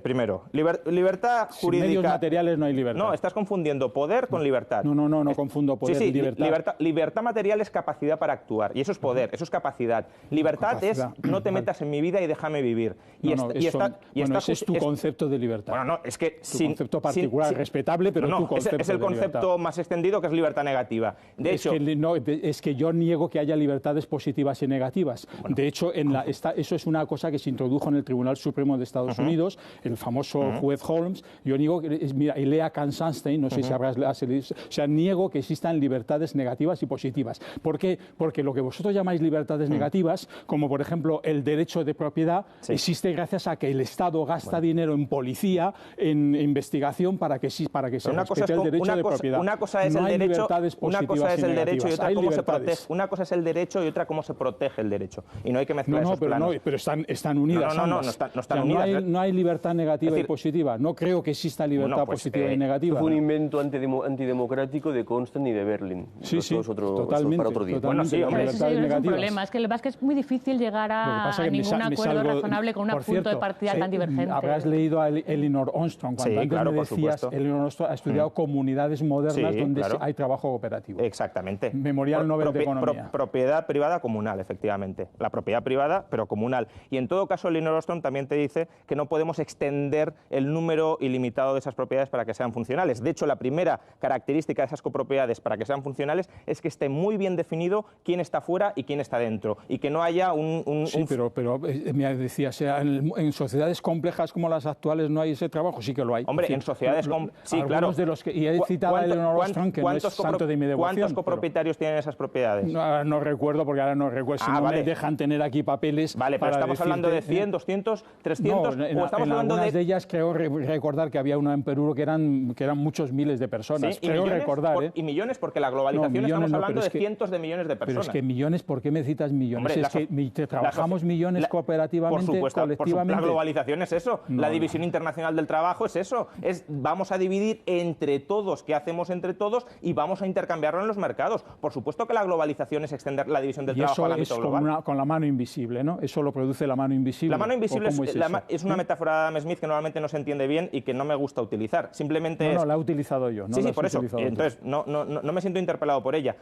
Primero, libertad jurídica... Sin medios materiales no hay libertad. No, estás confundiendo poder con libertad. No confundo poder y libertad. Libertad material es capacidad para actuar, y eso es poder, eso es capacidad. Libertad es no te metas en mi vida y déjame vivir. Ese es tu concepto de libertad. Bueno, no, es que... Tu concepto particular, respetable, pero tu concepto es el concepto más extendido, que es libertad negativa. De hecho... Es que yo niego que haya libertades positivas y negativas. Bueno. De hecho, eso es una cosa que se introdujo en el Tribunal Supremo de Estados Unidos, el famoso juez Holmes. Yo niego, mira, y lea Kansanstein, no sé si habrás leído, o sea, niego que existan libertades negativas y positivas. ¿Por qué? Porque lo que vosotros llamáis libertades negativas, como por ejemplo el derecho de propiedad, existe gracias a que el Estado gasta dinero en policía, en investigación, para que se respete el derecho de propiedad. Una cosa es el derecho, una cosa es el derecho y otra cómo se protege. Una cosa es el derecho y otra cómo se protege el derecho. Y no hay que mezclar esos planos. Pero están unidas. No están unidas. No hay libertades libertad negativa Es decir, y positiva? No creo que exista libertad bueno, pues, positiva y negativa. Fue un invento antidemocrático de Constant y de Berlin. Sí, sí, Eso es totalmente. para otro día. Bueno, sí, hombre. Pero ese es un problema, es que el básquet es muy difícil llegar a ningún acuerdo razonable con un punto de partida tan divergente. Habrás leído a Elinor Ostrom, cuando Sí, antes claro, me por decías, supuesto. Elinor Ostrom ha estudiado comunidades modernas Sí, donde claro. hay trabajo cooperativo. Exactamente. Memorial Nobel de Economía. Propiedad privada comunal, efectivamente. La propiedad privada, pero comunal. Y en todo caso, Elinor Ostrom también te dice que no podemos extender el número ilimitado de esas propiedades para que sean funcionales. De hecho, la primera característica de esas copropiedades para que sean funcionales es que esté muy bien definido quién está fuera y quién está dentro. Y que no haya Sí, pero me decía, en sociedades complejas como las actuales no hay ese trabajo, sí que lo hay. Hombre, Es decir, en sociedades sí, claro. De los que, y he citado a Elinor Ostrom, que no es santo de mi devoción. ¿Cuántos copropietarios tienen esas propiedades? No recuerdo, porque ahora no recuerdo. Si no vale. me dejan tener aquí papeles. Vale, pero para estamos hablando de 100, 200, 300, no, o estamos en hablando algunas de... de ellas creo recordar que había una en Perú que eran muchos miles de personas. Sí, y creo millones, recordar. y millones, porque la globalización millones estamos no, hablando pero de es que- cientos de millones de Pero personas. es que millones, ¿por qué me citas millones? Hombre, es que trabajamos millones cooperativamente, por supuesto, colectivamente. la globalización es eso, No, la no. división internacional del trabajo es eso, vamos a dividir entre todos qué hacemos entre todos y vamos a intercambiarlo en los mercados. Por supuesto que la globalización es extender la división del Y trabajo eso al es ámbito global. con la mano invisible, ¿no? Eso lo produce la mano invisible. La mano invisible ¿O cómo es una metáfora de Adam Smith que normalmente no se entiende bien y que no me gusta utilizar. Simplemente No, es... la he utilizado yo. No sí, la sí, has por eso. utilizado tú. Entonces, no me siento interpelado por ella.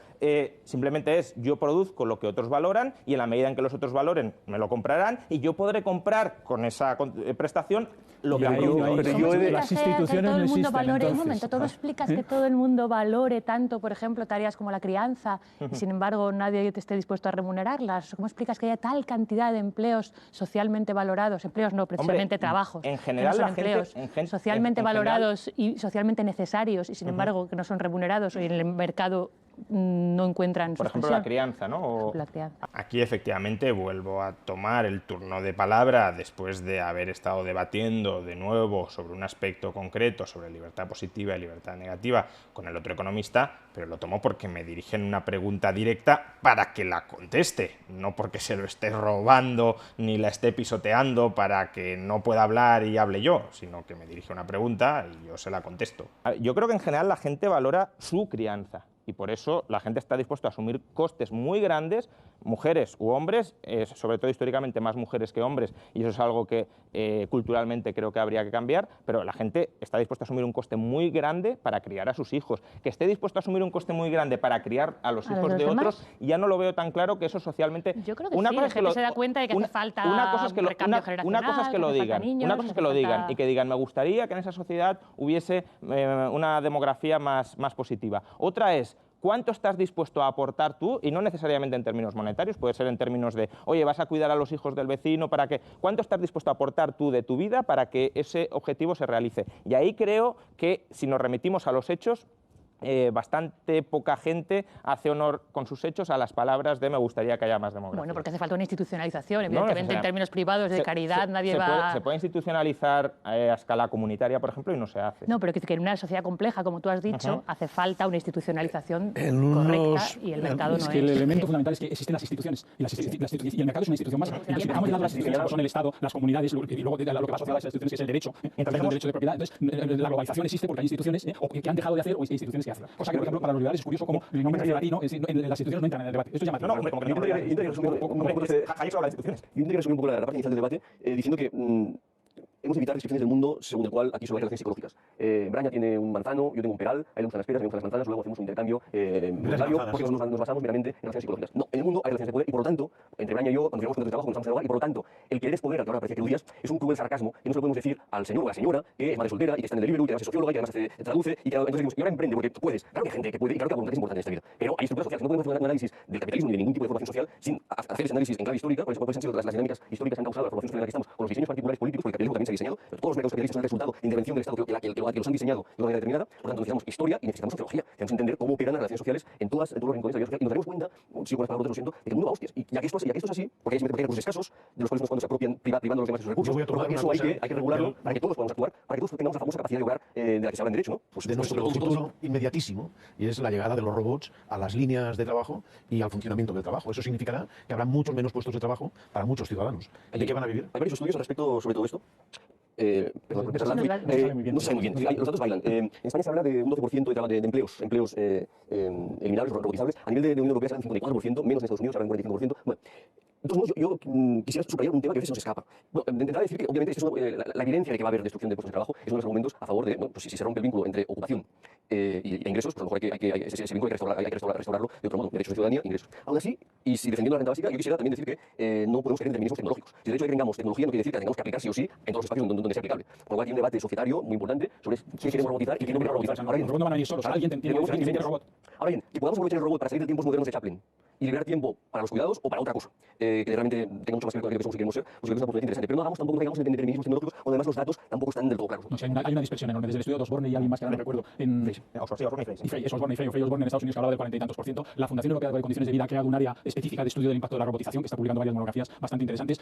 Simplemente es, yo produzco lo que otros valoran y en la medida en que los otros valoren, me lo comprarán y yo podré comprar con esa prestación lo que Y ahí produzco. no hay- Pero ¿cómo yo he de- explicas Las que instituciones todo no el mundo existen, valore, entonces. un Un momento, ¿cómo explicas que todo el mundo valore tanto, por ejemplo, tareas como la crianza y sin embargo nadie te esté dispuesto a remunerarlas? ¿Cómo explicas que haya tal cantidad de empleos socialmente valorados, empleos no precisamente trabajos, en que general no son la gente- empleos socialmente en general- valorados y socialmente necesarios y sin embargo que no son remunerados y en el mercado no encuentran su Por ejemplo, la expresión? crianza, ¿no? O- La crianza. Aquí efectivamente vuelvo a tomar el turno de palabra después de haber estado debatiendo de nuevo sobre un aspecto concreto, sobre libertad positiva y libertad negativa, con el otro economista, pero lo tomo porque me dirigen una pregunta directa para que la conteste, no porque se lo esté robando ni la esté pisoteando para que no pueda hablar y hable yo, sino que me dirige una pregunta y yo se la contesto. Yo creo que en general la gente valora su crianza. Y por eso la gente está dispuesta a asumir costes muy grandes, mujeres u hombres, sobre todo históricamente más mujeres que hombres, y eso es algo que culturalmente creo que habría que cambiar, pero la gente está dispuesta a asumir un coste muy grande para criar a sus hijos. Que esté dispuesto a asumir un coste muy grande para criar a los hijos de demás? otros, ya no lo veo tan claro que eso socialmente... Yo creo que sí, la gente se da cuenta de que hace falta una cosa es que un recambio una cosa es generacional, que lo que hace digan, falta niños, una cosa es que lo que hace digan falta- y que digan, me gustaría que en esa sociedad hubiese una demografía más positiva. Otra es, ¿cuánto estás dispuesto a aportar tú? Y no necesariamente en términos monetarios, puede ser en términos de, oye, vas a cuidar a los hijos del vecino para que... ¿Cuánto estás dispuesto a aportar tú de tu vida para que ese objetivo se realice? Y ahí creo que si nos remitimos a los hechos, bastante poca gente hace honor con sus hechos a las palabras de me gustaría que haya más demografía. Bueno, porque hace falta una institucionalización. No Evidentemente, en necesariamente. términos privados de caridad, nadie va... Se puede institucionalizar a escala comunitaria, por ejemplo, y no se hace. No, pero que en una sociedad compleja, como tú has dicho, hace falta una institucionalización En correcta unos- y el mercado Es no que el es. elemento fundamental es que existen las instituciones y y el mercado es una institución más. Y si dejamos de lado las instituciones como son el Estado, las comunidades y luego lo que va asociado a esas instituciones que es el derecho, el derecho de propiedad. Entonces, la globalización existe porque hay instituciones que han dejado de hacer o instituciones que hacen. Cosa que, por ejemplo, para los liberales es curioso como el nombre latino, las instituciones no entran en el debate. Esto es llamativo. No, hombre, como que no. Yo tendría que resumir un poco la parte inicial del debate diciendo que hemos de evitar descripciones del mundo según el cual aquí solo hay relaciones psicológicas. Braña tiene un manzano, yo tengo un peral, a él le gustan las peras, a mí me gustan las manzanas, luego hacemos un intercambio monetario porque nos basamos meramente en relaciones psicológicas. No, en el mundo hay relaciones de poder y por lo tanto, entre Braña y yo, cuando llegamos con el trabajo, nos vamos a dialogar y por lo tanto, el querer es poder, al que ahora parece que eludías, es un cruel sarcasmo que no se lo podemos decir al señor o a la señora que es madre soltera y que está en el libro y que además es socióloga y que además traduce y que entonces decimos, y ahora emprende porque tú puedes. Claro que hay gente que puede y claro que la voluntad es importante en esta vida. Pero hay estructuras sociales, no podemos hacer un análisis del capitalismo ni de ningún tipo de formación social sin hacer ese análisis en clave histórica, por eso pueden ser las dinámicas históricas que han causado la formación social en la que estamos con los diseños particulares políticos, porque el capitalismo también se ha diseñado, pero todos los mercados capitalistas son el resultado de intervención del Estado que los han diseñado de una manera determinada. Por lo tanto, necesitamos historia y necesitamos sociología. Tenemos que entender cómo operan las relaciones sociales en todos los rincones de la vida social y nos daremos cuenta, si con las palabras lo siento, de que el mundo va a hostias. Y ya que esto es así, porque hay recursos escasos, de los cuales unos cuantos se apropian privando los demás de sus recursos, eso hay que regularlo para que todos podamos actuar, para que todos tengamos la famosa capacidad de obrar de la que se habla en derecho, ¿no? Pues de nuestro futuro inmediatísimo, y es la llegada de los robots a las líneas de trabajo y al funcionamiento del trabajo. Eso significará que habrá muchos menos puestos de trabajo para muchos ciudadanos. ¿De qué van a vivir? Hay varios estudios al respecto sobre todo esto. Perdón, no sabe muy bien. Los datos bailan. En España se habla de un 12% de empleos eliminables, robotizables. A nivel de Unión Europea se habla de 54%, menos en Estados Unidos se habla de 45%. Bueno, de todos modos, yo quisiera subrayar un tema que a veces nos escapa. Bueno, de entrada decir que, obviamente, la evidencia de que va a haber destrucción de puestos de trabajo es uno de los argumentos a favor de, bueno, pues si se rompe el vínculo entre ocupación y ingresos, pues a lo mejor ese vínculo hay que restaurarlo de otro modo, derechos de ciudadanía, ingresos. Aún así, y si defendiendo la renta básica, yo quisiera también decir que no podemos caer en determinismos tecnológicos. Si el hecho de que tengamos tecnología no quiere decir que la tengamos que aplicar sí o sí en todos los espacios donde sea aplicable. Por lo cual hay un debate societario muy importante sobre qué queremos robotizar y qué no queremos robotizar. Ahora bien, no van a venir solos, alguien tiene que robot. Ahora bien, que podamos aprovechar el robot para salir de tiempos modernos de Chaplin y liberar tiempo para los cuidados o para otra cosa, que realmente tenga mucho más que ver con aquello que somos y queremos ser, pues es una oportunidad interesante. Pero no hagamos tampoco caigamos en determinismos tecnológicos, donde además los datos tampoco están del todo claros. No, hay una dispersión enorme. Desde el estudio de Osborne y alguien más que ahora no recuerdo. Osborne y Frey en Estados Unidos que hablaba del 40 y tantos %. La Fundación Europea de Condiciones de Vida ha creado un área específica de estudio del impacto de la robotización que está publicando varias monografías bastante interesantes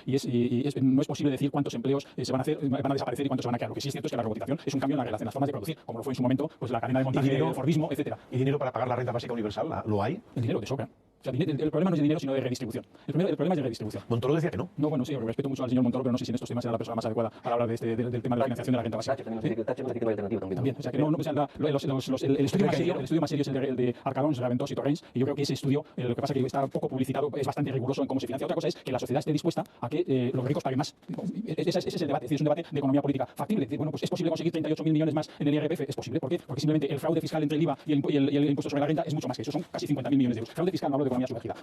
no es posible decir cuántos empleos van a desaparecer y cuántos se van a crear. Lo que sí es cierto es que la robotización es un cambio en las formas de producir, como lo fue en su momento pues la cadena de montaje, el Fordismo, etcétera. ¿Y dinero para pagar la renta básica universal lo hay? El dinero de sobra. O sea, el problema no es de dinero, sino de redistribución. El problema es de redistribución. Montoro decía que no. No, bueno, sí, respeto mucho al señor Montoro, pero no sé si en estos temas era la persona más adecuada para hablar del tema de la financiación de la renta básica. También, o sea, que el estudio más serio es el de Arcalón, Raventós y Torrens, y yo creo que ese estudio, lo que pasa es que está poco publicitado, es bastante riguroso en cómo se financia. Otra cosa es que la sociedad esté dispuesta a que los ricos paguen más. Ese es el debate, es un debate de economía política factible. Bueno, pues es posible conseguir 38.000 millones más en el IRPF, es posible. ¿Por qué? Porque simplemente el fraude fiscal entre el IVA y el impuesto sobre la renta es mucho más que eso, son casi 50.000 millones de euros. Fraude fiscal, no hablo de economía sumergida.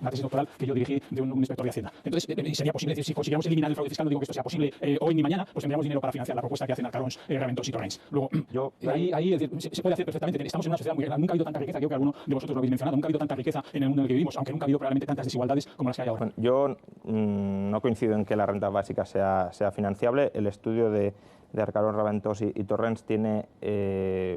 Que yo dirigí de un inspector de Hacienda. Entonces, sería posible decir, si consiguiéramos eliminar el fraude fiscal, no digo que esto sea posible hoy ni mañana, pues tendríamos dinero para financiar la propuesta que hacen Arcalón, Raventós y Torrens. Luego, ahí se puede hacer perfectamente. Estamos en una sociedad muy grande. Nunca ha habido tanta riqueza, creo que alguno de vosotros lo habéis mencionado, nunca ha habido tanta riqueza en el mundo en el que vivimos, aunque nunca ha habido probablemente tantas desigualdades como las que hay ahora. Bueno, yo no coincido en que la renta básica sea financiable. El estudio de Arcalón, Raventós y Torrens tiene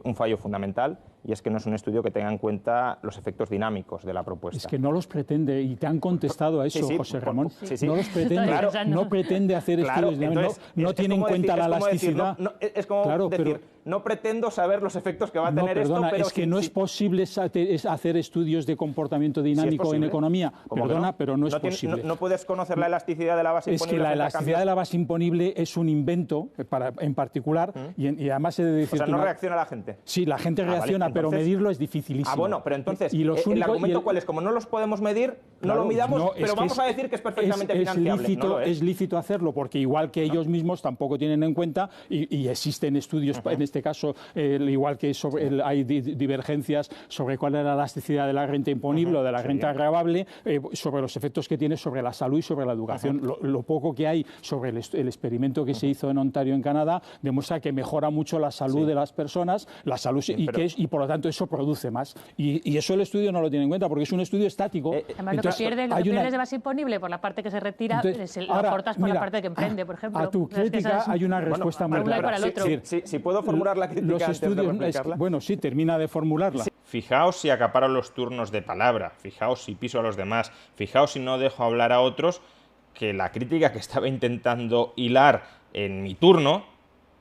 un fallo fundamental, y es que no es un estudio que tenga en cuenta los efectos dinámicos de la propuesta. Es que no los pretende, y te han contestado a eso, José Ramón. Sí. No los pretende, claro, no pretende hacer estudios dinámicos, no tiene en cuenta la elasticidad. Es como decir, no pretendo saber los efectos que va a tener esto, pero... es que no es posible hacer estudios de comportamiento dinámico en economía. Perdona, pero no es posible. No puedes conocer la elasticidad de la base imponible. Es que la elasticidad de la base imponible es un invento en particular, y además he de decir... O sea, no reacciona la gente. Sí, la gente reacciona, pero medirlo es dificilísimo. Bueno, pero entonces, el argumento ¿cuál es? Como no los podemos medir, no lo midamos, pero vamos a decir que es perfectamente financiable. Es lícito hacerlo, porque igual que ellos mismos tampoco tienen en cuenta, y existen estudios, en este caso, igual que hay divergencias sobre cuál es la elasticidad de la renta imponible o de la renta agravable, sobre los efectos que tiene sobre la salud y sobre la educación. Lo poco que hay sobre el experimento que se hizo en Ontario, en Canadá, demuestra que mejora mucho la salud de las personas, la salud, y por lo tanto eso produce más. Y eso el estudio no lo tiene en cuenta, porque es un estudio estático. Además, lo que pierdes de base imponible por la parte que se retira, lo aportas por la parte que emprende, por ejemplo. A tu crítica hay una respuesta muy clara. Si puedo formular la crítica los estudios, bueno, sí, termina de formularla. Fijaos si acaparo los turnos de palabra, fijaos si piso a los demás, fijaos si no dejo hablar a otros, que la crítica que estaba intentando hilar en mi turno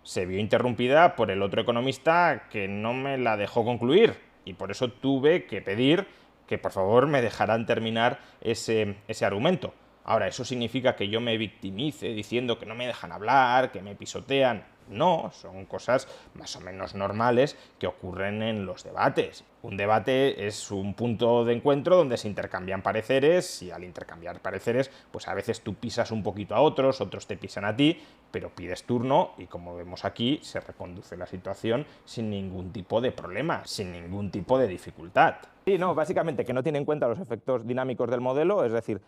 se vio interrumpida por el otro economista que no me la dejó concluir, y por eso tuve que pedir que por favor me dejaran terminar ese argumento. Ahora, ¿eso significa que yo me victimice diciendo que no me dejan hablar, que me pisotean? No, son cosas más o menos normales que ocurren en los debates. Un debate es un punto de encuentro donde se intercambian pareceres, y al intercambiar pareceres, pues a veces tú pisas un poquito a otros, otros te pisan a ti, pero pides turno y, como vemos aquí, se reconduce la situación sin ningún tipo de problema, sin ningún tipo de dificultad. Sí, no, básicamente que no tiene en cuenta los efectos dinámicos del modelo, es decir,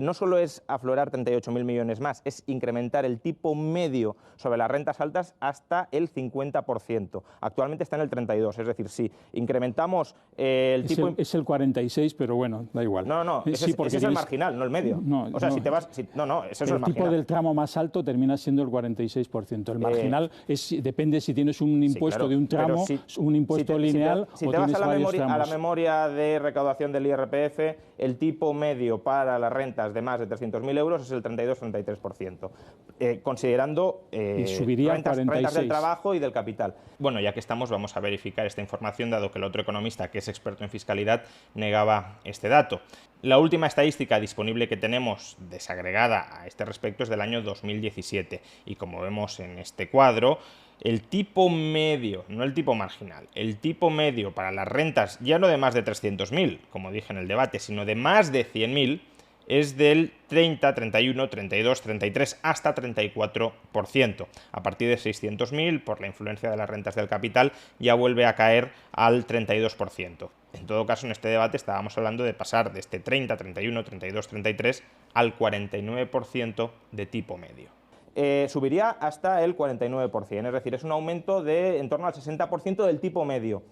no solo es aflorar 38.000 millones más, es incrementar el tipo medio sobre las rentas altas hasta el 50%. Actualmente está en el 32%, es decir, si incrementamos el tipo... Es el 46%, pero bueno, da igual. No, ese es el marginal, no el medio. O sea, si te vas... eso es el marginal. El tipo del tramo más alto termina siendo el 46%. El marginal depende si tienes un impuesto de un tramo, un impuesto lineal, si te vas a la memoria de recaudación del IRPF, el tipo medio para las rentas rentas de más de 300.000 euros es el 32-33%, considerando y subiría rentas del trabajo y del capital. Bueno, ya que estamos, vamos a verificar esta información, dado que el otro economista, que es experto en fiscalidad, negaba este dato. La última estadística disponible que tenemos desagregada a este respecto es del año 2017 y, como vemos en este cuadro, el tipo medio, no el tipo marginal, el tipo medio para las rentas, ya no de más de 300.000, como dije en el debate, sino de más de 100.000, es del 30, 31, 32, 33 hasta 34%. A partir de 600.000, por la influencia de las rentas del capital, ya vuelve a caer al 32%. En todo caso, en este debate estábamos hablando de pasar de este 30, 31, 32, 33 al 49% de tipo medio. Subiría hasta el 49%, es decir, es un aumento de en torno al 60% del tipo medio.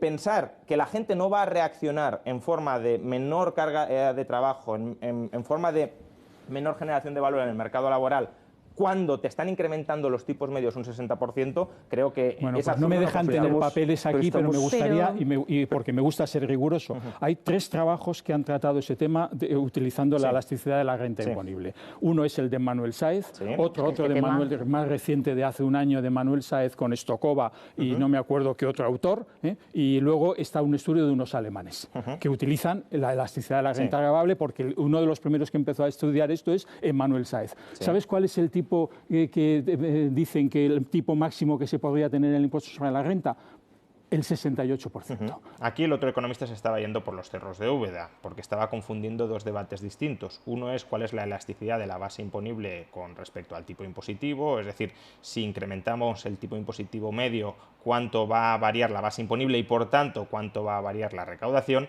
Pensar que la gente no va a reaccionar en forma de menor carga de trabajo, en forma de menor generación de valor en el mercado laboral, cuando te están incrementando los tipos medios un 60%, creo que... Bueno, pues no me dejan tener papeles aquí, pero me gustaría, y porque me gusta ser riguroso, hay 3 trabajos que han tratado ese tema utilizando la elasticidad de la renta imponible. Uno es el de Manuel Sáez, otro de Manuel, más reciente, de hace un año, de Manuel Sáez con Stokova y no me acuerdo qué otro autor, y luego está un estudio de unos alemanes que utilizan la elasticidad de la renta variable, porque uno de los primeros que empezó a estudiar esto es Manuel Sáez. ¿Sabes cuál es el tipo que dicen que el tipo máximo que se podría tener en el impuesto sobre la renta? El 68%. Aquí el otro economista se estaba yendo por los cerros de Úbeda, porque estaba confundiendo dos debates distintos. Uno es cuál es la elasticidad de la base imponible con respecto al tipo impositivo, es decir, si incrementamos el tipo impositivo medio, cuánto va a variar la base imponible y, por tanto, cuánto va a variar la recaudación.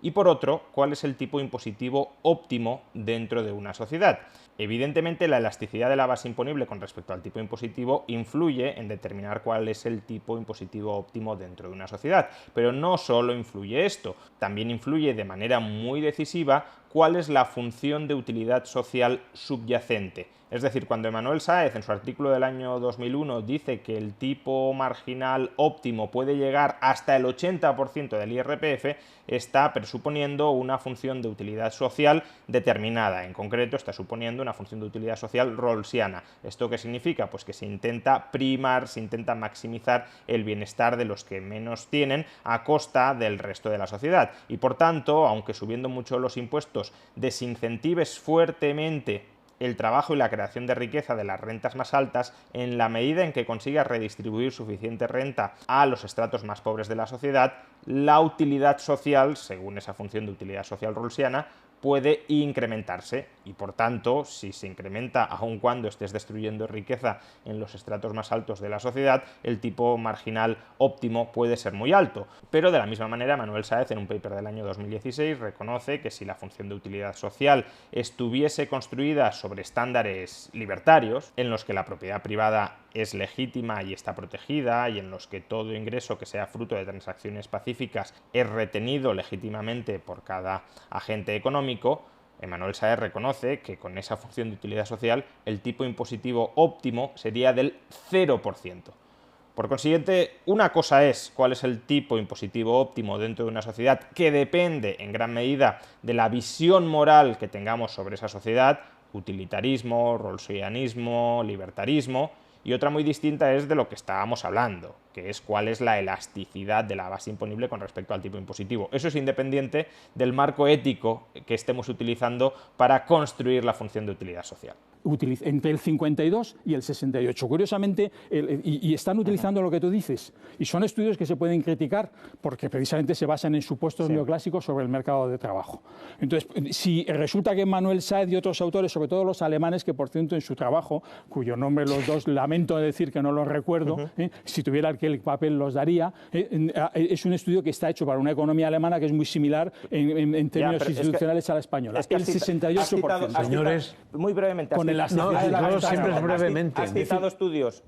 Y por otro, cuál es el tipo impositivo óptimo dentro de una sociedad. Evidentemente, la elasticidad de la base imponible con respecto al tipo impositivo influye en determinar cuál es el tipo impositivo óptimo dentro de una sociedad. Pero no solo influye esto, también influye de manera muy decisiva cuál es la función de utilidad social subyacente. Es decir, cuando Manuel Sáez, en su artículo del año 2001, dice que el tipo marginal óptimo puede llegar hasta el 80% del IRPF, está presuponiendo una función de utilidad social determinada. En concreto, está suponiendo una función de utilidad social rawlsiana. ¿Esto qué significa? Pues que se intenta primar, se intenta maximizar el bienestar de los que menos tienen a costa del resto de la sociedad. Y por tanto, aunque subiendo mucho los impuestos desincentives fuertemente el trabajo y la creación de riqueza de las rentas más altas, en la medida en que consiga redistribuir suficiente renta a los estratos más pobres de la sociedad, la utilidad social, según esa función de utilidad social rawlsiana, puede incrementarse y, por tanto, si se incrementa aun cuando estés destruyendo riqueza en los estratos más altos de la sociedad, el tipo marginal óptimo puede ser muy alto. Pero de la misma manera, Manuel Sáez, en un paper del año 2016, reconoce que si la función de utilidad social estuviese construida sobre estándares libertarios, en los que la propiedad privada es legítima y está protegida, y en los que todo ingreso que sea fruto de transacciones pacíficas es retenido legítimamente por cada agente económico, Manuel Sáez reconoce que con esa función de utilidad social el tipo impositivo óptimo sería del 0%. Por consiguiente, una cosa es cuál es el tipo impositivo óptimo dentro de una sociedad, que depende en gran medida de la visión moral que tengamos sobre esa sociedad, utilitarismo, rawlsianismo, libertarismo, y otra muy distinta es de lo que estábamos hablando, que es cuál es la elasticidad de la base imponible con respecto al tipo impositivo. Eso es independiente del marco ético que estemos utilizando para construir la función de utilidad social. Entre el 52 y el 68. Curiosamente, y están utilizando lo que tú dices, y son estudios que se pueden criticar porque precisamente se basan en supuestos neoclásicos sobre el mercado de trabajo. Entonces, si resulta que Manuel Sáez y otros autores, sobre todo los alemanes, que por cierto en su trabajo, cuyo nombre los dos lamento decir que no los recuerdo, si tuviera aquel papel los daría, es un estudio que está hecho para una economía alemana que es muy similar en términos institucionales a la española. Es que el 68%. Señores, muy brevemente, siempre es brevemente. Has citado estudios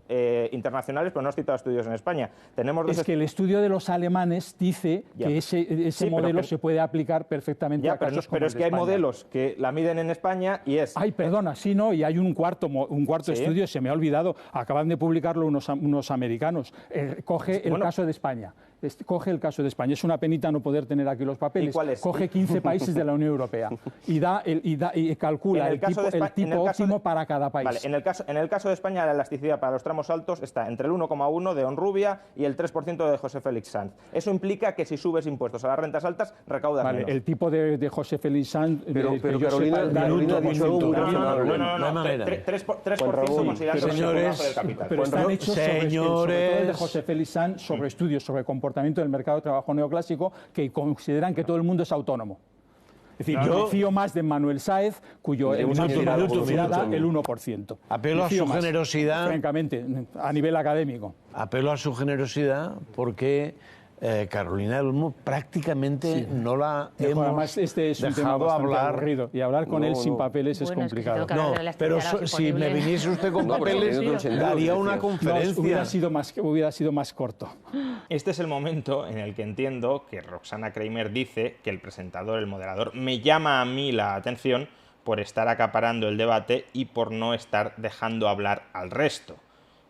internacionales, pero no has citado estudios en España. Tenemos es que el estudio de los alemanes dice que ese modelo se puede aplicar perfectamente a casos como pero es que hay modelos que la miden en España y es... Ay, perdona, sí, no, y hay un cuarto estudio, se me ha olvidado, acaban de publicarlo unos americanos, coge el caso de España. Coge el caso de España. Es una penita no poder tener aquí los papeles. ¿Y cuál es? Coge 15 países de la Unión Europea y calcula el tipo óptimo para cada país. Vale, en el caso de España, la elasticidad para los tramos altos está entre el 1,1 de Honrubia y el 3% de José Félix Sanz. Eso implica que si subes impuestos a las rentas altas, recaudas menos. El tipo de José Félix Sanz... Pero Carolina ha dicho algo muy razonable. No, 3% considerando el trabajo del capital. Pero están hechos sobre todo el de José Félix Sanz, sobre estudios sobre el comportamiento del mercado de trabajo neoclásico, que consideran que todo el mundo es autónomo. Es decir, yo confío más de Manuel Sáez, cuyo el 1%. Apelo a su generosidad. Francamente, a nivel académico. Apelo a su generosidad porque Carolina del Olmo prácticamente no la hemos este es un tema dejado hablar. Aburrido, y hablar con él sin papeles es complicado. Pero si me viniese usted con papeles, daría una conferencia. Hubiera sido más corto. Este es el momento en el que entiendo que Roxana Kramer dice que el presentador, el moderador, me llama a mí la atención por estar acaparando el debate y por no estar dejando hablar al resto.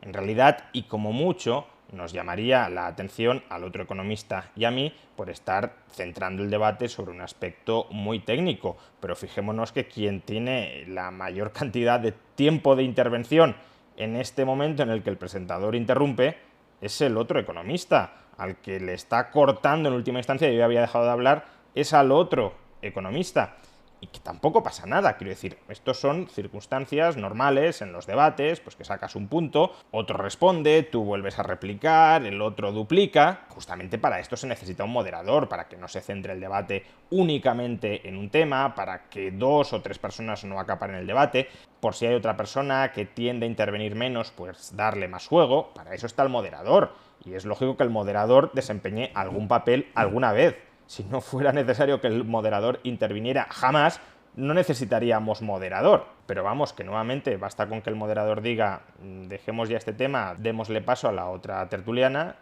En realidad, y como mucho, nos llamaría la atención al otro economista y a mí por estar centrando el debate sobre un aspecto muy técnico. Pero fijémonos que quien tiene la mayor cantidad de tiempo de intervención en este momento en el que el presentador interrumpe es el otro economista. Al que le está cortando en última instancia, y yo había dejado de hablar, es al otro economista. Y que tampoco pasa nada, quiero decir, estos son circunstancias normales en los debates, pues que sacas un punto, otro responde, tú vuelves a replicar, el otro duplica. Justamente para esto se necesita un moderador, para que no se centre el debate únicamente en un tema, para que 2 o 3 personas no acaparen el debate, por si hay otra persona que tiende a intervenir menos, pues darle más juego. Para eso está el moderador, y es lógico que el moderador desempeñe algún papel alguna vez. Si no fuera necesario que el moderador interviniera jamás, no necesitaríamos moderador. Pero vamos, que nuevamente basta con que el moderador diga dejemos ya este tema, démosle paso a la otra tertuliana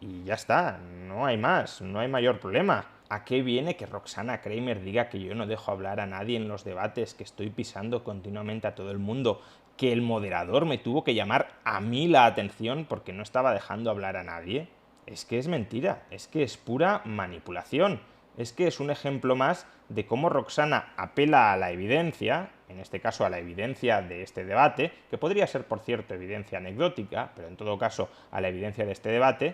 y ya está, no hay más, no hay mayor problema. ¿A qué viene que Roxana Kramer diga que yo no dejo hablar a nadie en los debates, que estoy pisando continuamente a todo el mundo, que el moderador me tuvo que llamar a mí la atención porque no estaba dejando hablar a nadie? Es que es mentira, es que es pura manipulación, es que es un ejemplo más de cómo Roxana apela a la evidencia, en este caso a la evidencia de este debate, que podría ser, por cierto, evidencia anecdótica, pero en todo caso a la evidencia de este debate,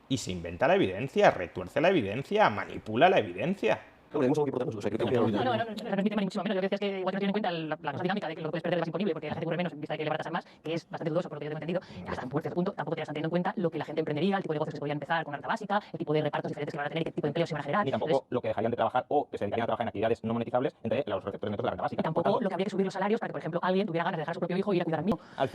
y se inventa la evidencia, retuerce la evidencia, manipula la evidencia. Claro, tenemos algo que importarnos. O sea, no transmite muchísimo menos. Lo que decía es que igual que no tienen en cuenta la cosa dinámica de que lo que puedes perder es más imponible porque la gente ocurre menos en vista de que le va a tasar más, que es bastante dudoso por lo que yo tengo entendido. Hasta un cierto punto tampoco te están teniendo en cuenta lo que la gente emprendería, el tipo de negocios que se podían empezar con una renta básica, el tipo de repartos diferentes que van a tener y qué tipo de empleos se van a generar. Ni tampoco lo que dejarían de trabajar o que se dedicarían a trabajar en actividades no monetizables entre los receptores netos de la renta básica. Y tampoco lo que habría que subir los salarios para que, por ejemplo, alguien tuviera ganas de dejar a su propio hijo y ir a cuidar al mío. Al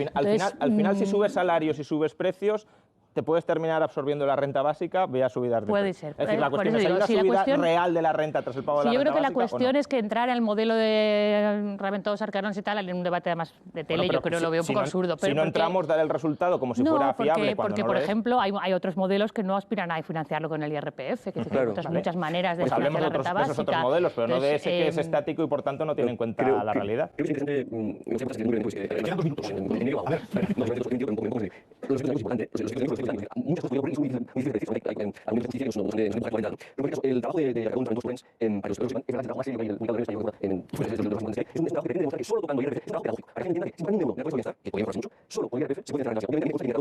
final, si subes salarios y subes precios, te puedes terminar absorbiendo la renta básica vía subidas de Puede precios. ser. Es decir, la cuestión es, ¿hay una subida real de la renta tras el pago de la renta yo creo que básica, la cuestión es que entrar al modelo de Reventados Arcanos y tal, en un debate además de tele, yo creo lo veo un poco absurdo. Pero si no entramos, dar el resultado como si fuera fiable cuando porque no por lo es. ejemplo, hay otros modelos que no aspiran a financiarlo con el IRPF, que hay muchas maneras de financiar la renta básica. Hablemos de esos otros modelos, pero no de ese que es estático y por tanto no tiene en cuenta la realidad. Creo que es interesante. Quedan 2 minutos. A ver, no, los efectos es importante. Los efectos son muchas cosas es muy difícil de decir, hay algunas justicia que no se puede comentar. Pero el trabajo de Aragón para los para los es verdad que trabajo serio, el publicador es un trabajo que pretende demostrar que solo tocando IRPF es trabajo pedagógico. Para que entienda que si ponen un euro, la cosa que podría mucho, solo con IRPF se puede hacer la nación. Obviamente me consta que ni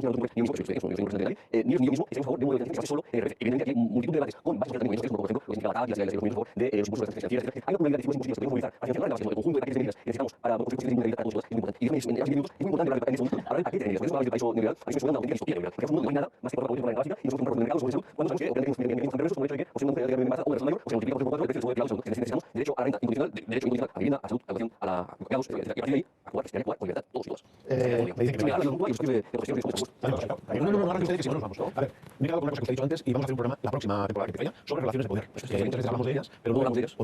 yo mismo estoy a favor de un modelo que solo IRPF. Evidentemente hay multitud de debates con bases de movimientos, como por ejemplo, lo que significa la TAP, los movimientos de los impuestos de financieras, etc. Hay una pluralidad de tipos imposibles que podemos utilizar para financiar la base, el conjunto de paquetes de medidas que necesitamos para construir un modelo de todos es muy importante. Y en estos minutos es muy importante hablar del paquete de medidas. Por eso hablamos del país neoliberal, a veces una auténtica distopía neoliberal. Porque no hay nada más que por la política básica y nosotros compramos el mercado sobre salud cuando sabemos que obtenemos perversos con el hecho de que o se mantiene la masa o el salario o se multiplica por 4 el precio del mercado salud. Que necesitamos derecho a la renta incondicional, derecho incondicional a vivienda, a salud, a educación, a la cuidados, y a partir de ahí a jugar, respirar y jugar con libertad todos y todas. A ver, me he quedado con una cosa que usted ha dicho antes y vamos a hacer un programa la próxima temporada que vaya sobre relaciones de poder. Muchas veces hablamos de ellas, pero no hablamos de ellas.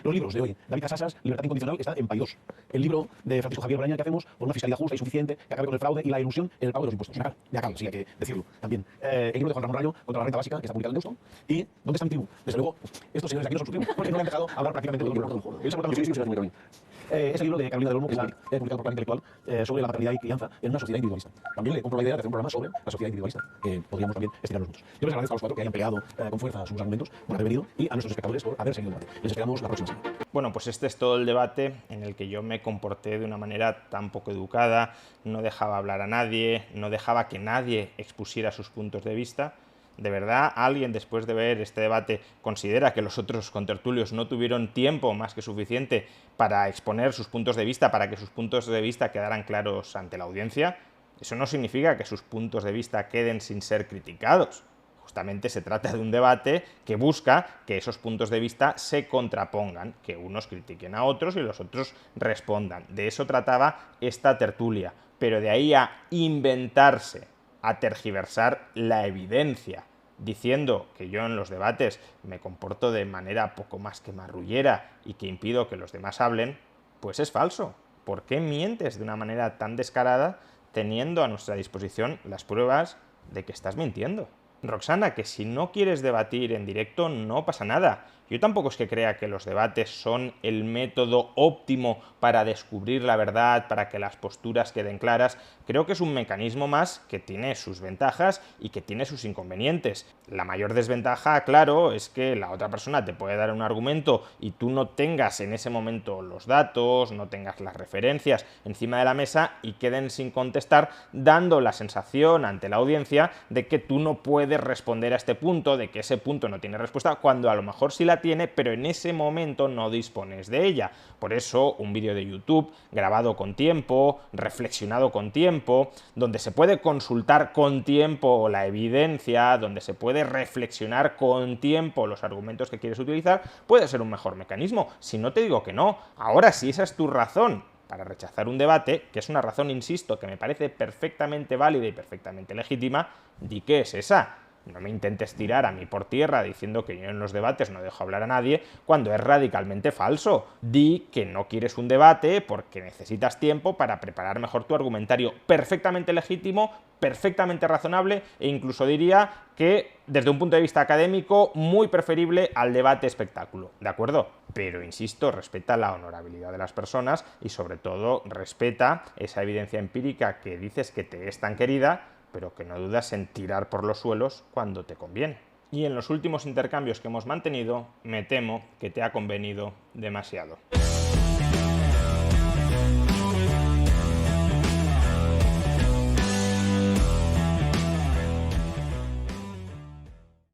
Los libros de hoy, David Casasas, Libertad Incondicional, está en Paidós. El libro de Francisco Javier Braña que hacemos por una fiscalidad justa y suficiente que acabe con el fraude y la ilusión en el pago de los impuestos. de Acal, sí, hay que decirlo también. El libro de Juan Ramón Rayo contra la renta básica, que está publicado en Deusto. ¿Y dónde está mi tribu? Desde luego, estos señores de aquí no son su tribu, porque no le han dejado hablar prácticamente de un libro. Ellos han es el libro de Carolina del Olmo, que está publicado por Plan Intelectual, sobre la maternidad y crianza en una sociedad individualista. También le compro la idea de hacer un programa sobre la sociedad individualista, que podríamos también estirarnos juntos. Yo les agradezco a los cuatro que hayan empleado con fuerza sus argumentos por haber venido y a nuestros espectadores por haber seguido el debate. Les esperamos la próxima semana. Bueno, pues este es todo el debate en el que yo me comporté de una manera tan poco educada, no dejaba hablar a nadie, no dejaba que nadie expusiera sus puntos de vista. ¿De verdad alguien, después de ver este debate, considera que los otros contertulios no tuvieron tiempo más que suficiente para exponer sus puntos de vista, para que sus puntos de vista quedaran claros ante la audiencia? Eso no significa que sus puntos de vista queden sin ser criticados. Justamente se trata de un debate que busca que esos puntos de vista se contrapongan, que unos critiquen a otros y los otros respondan. De eso trataba esta tertulia, pero de ahí a inventarse, a tergiversar la evidencia, diciendo que yo en los debates me comporto de manera poco más que marrullera y que impido que los demás hablen, pues es falso. ¿Por qué mientes de una manera tan descarada teniendo a nuestra disposición las pruebas de que estás mintiendo? Roxana, que si no quieres debatir en directo no pasa nada. Yo tampoco es que crea que los debates son el método óptimo para descubrir la verdad, para que las posturas queden claras. Creo que es un mecanismo más que tiene sus ventajas y que tiene sus inconvenientes. La mayor desventaja, claro, es que la otra persona te puede dar un argumento y tú no tengas en ese momento los datos, no tengas las referencias encima de la mesa y queden sin contestar, dando la sensación ante la audiencia de que tú no puedes responder a este punto, de que ese punto no tiene respuesta, cuando a lo mejor sí la tiene, pero en ese momento no dispones de ella. Por eso, un vídeo de YouTube grabado con tiempo, reflexionado con tiempo, donde se puede consultar con tiempo la evidencia, donde se puede reflexionar con tiempo los argumentos que quieres utilizar, puede ser un mejor mecanismo. Si no te digo que no, ahora si esa es tu razón para rechazar un debate, que es una razón, insisto, que me parece perfectamente válida y perfectamente legítima, di que es esa. No me intentes tirar a mí por tierra diciendo que yo en los debates no dejo hablar a nadie cuando es radicalmente falso. Di que no quieres un debate porque necesitas tiempo para preparar mejor tu argumentario. Perfectamente legítimo, perfectamente razonable e incluso diría que desde un punto de vista académico muy preferible al debate espectáculo, ¿de acuerdo? Pero insisto, respeta la honorabilidad de las personas y sobre todo respeta esa evidencia empírica que dices que te es tan querida, pero que no dudas en tirar por los suelos cuando te conviene. Y en los últimos intercambios que hemos mantenido, me temo que te ha convenido demasiado.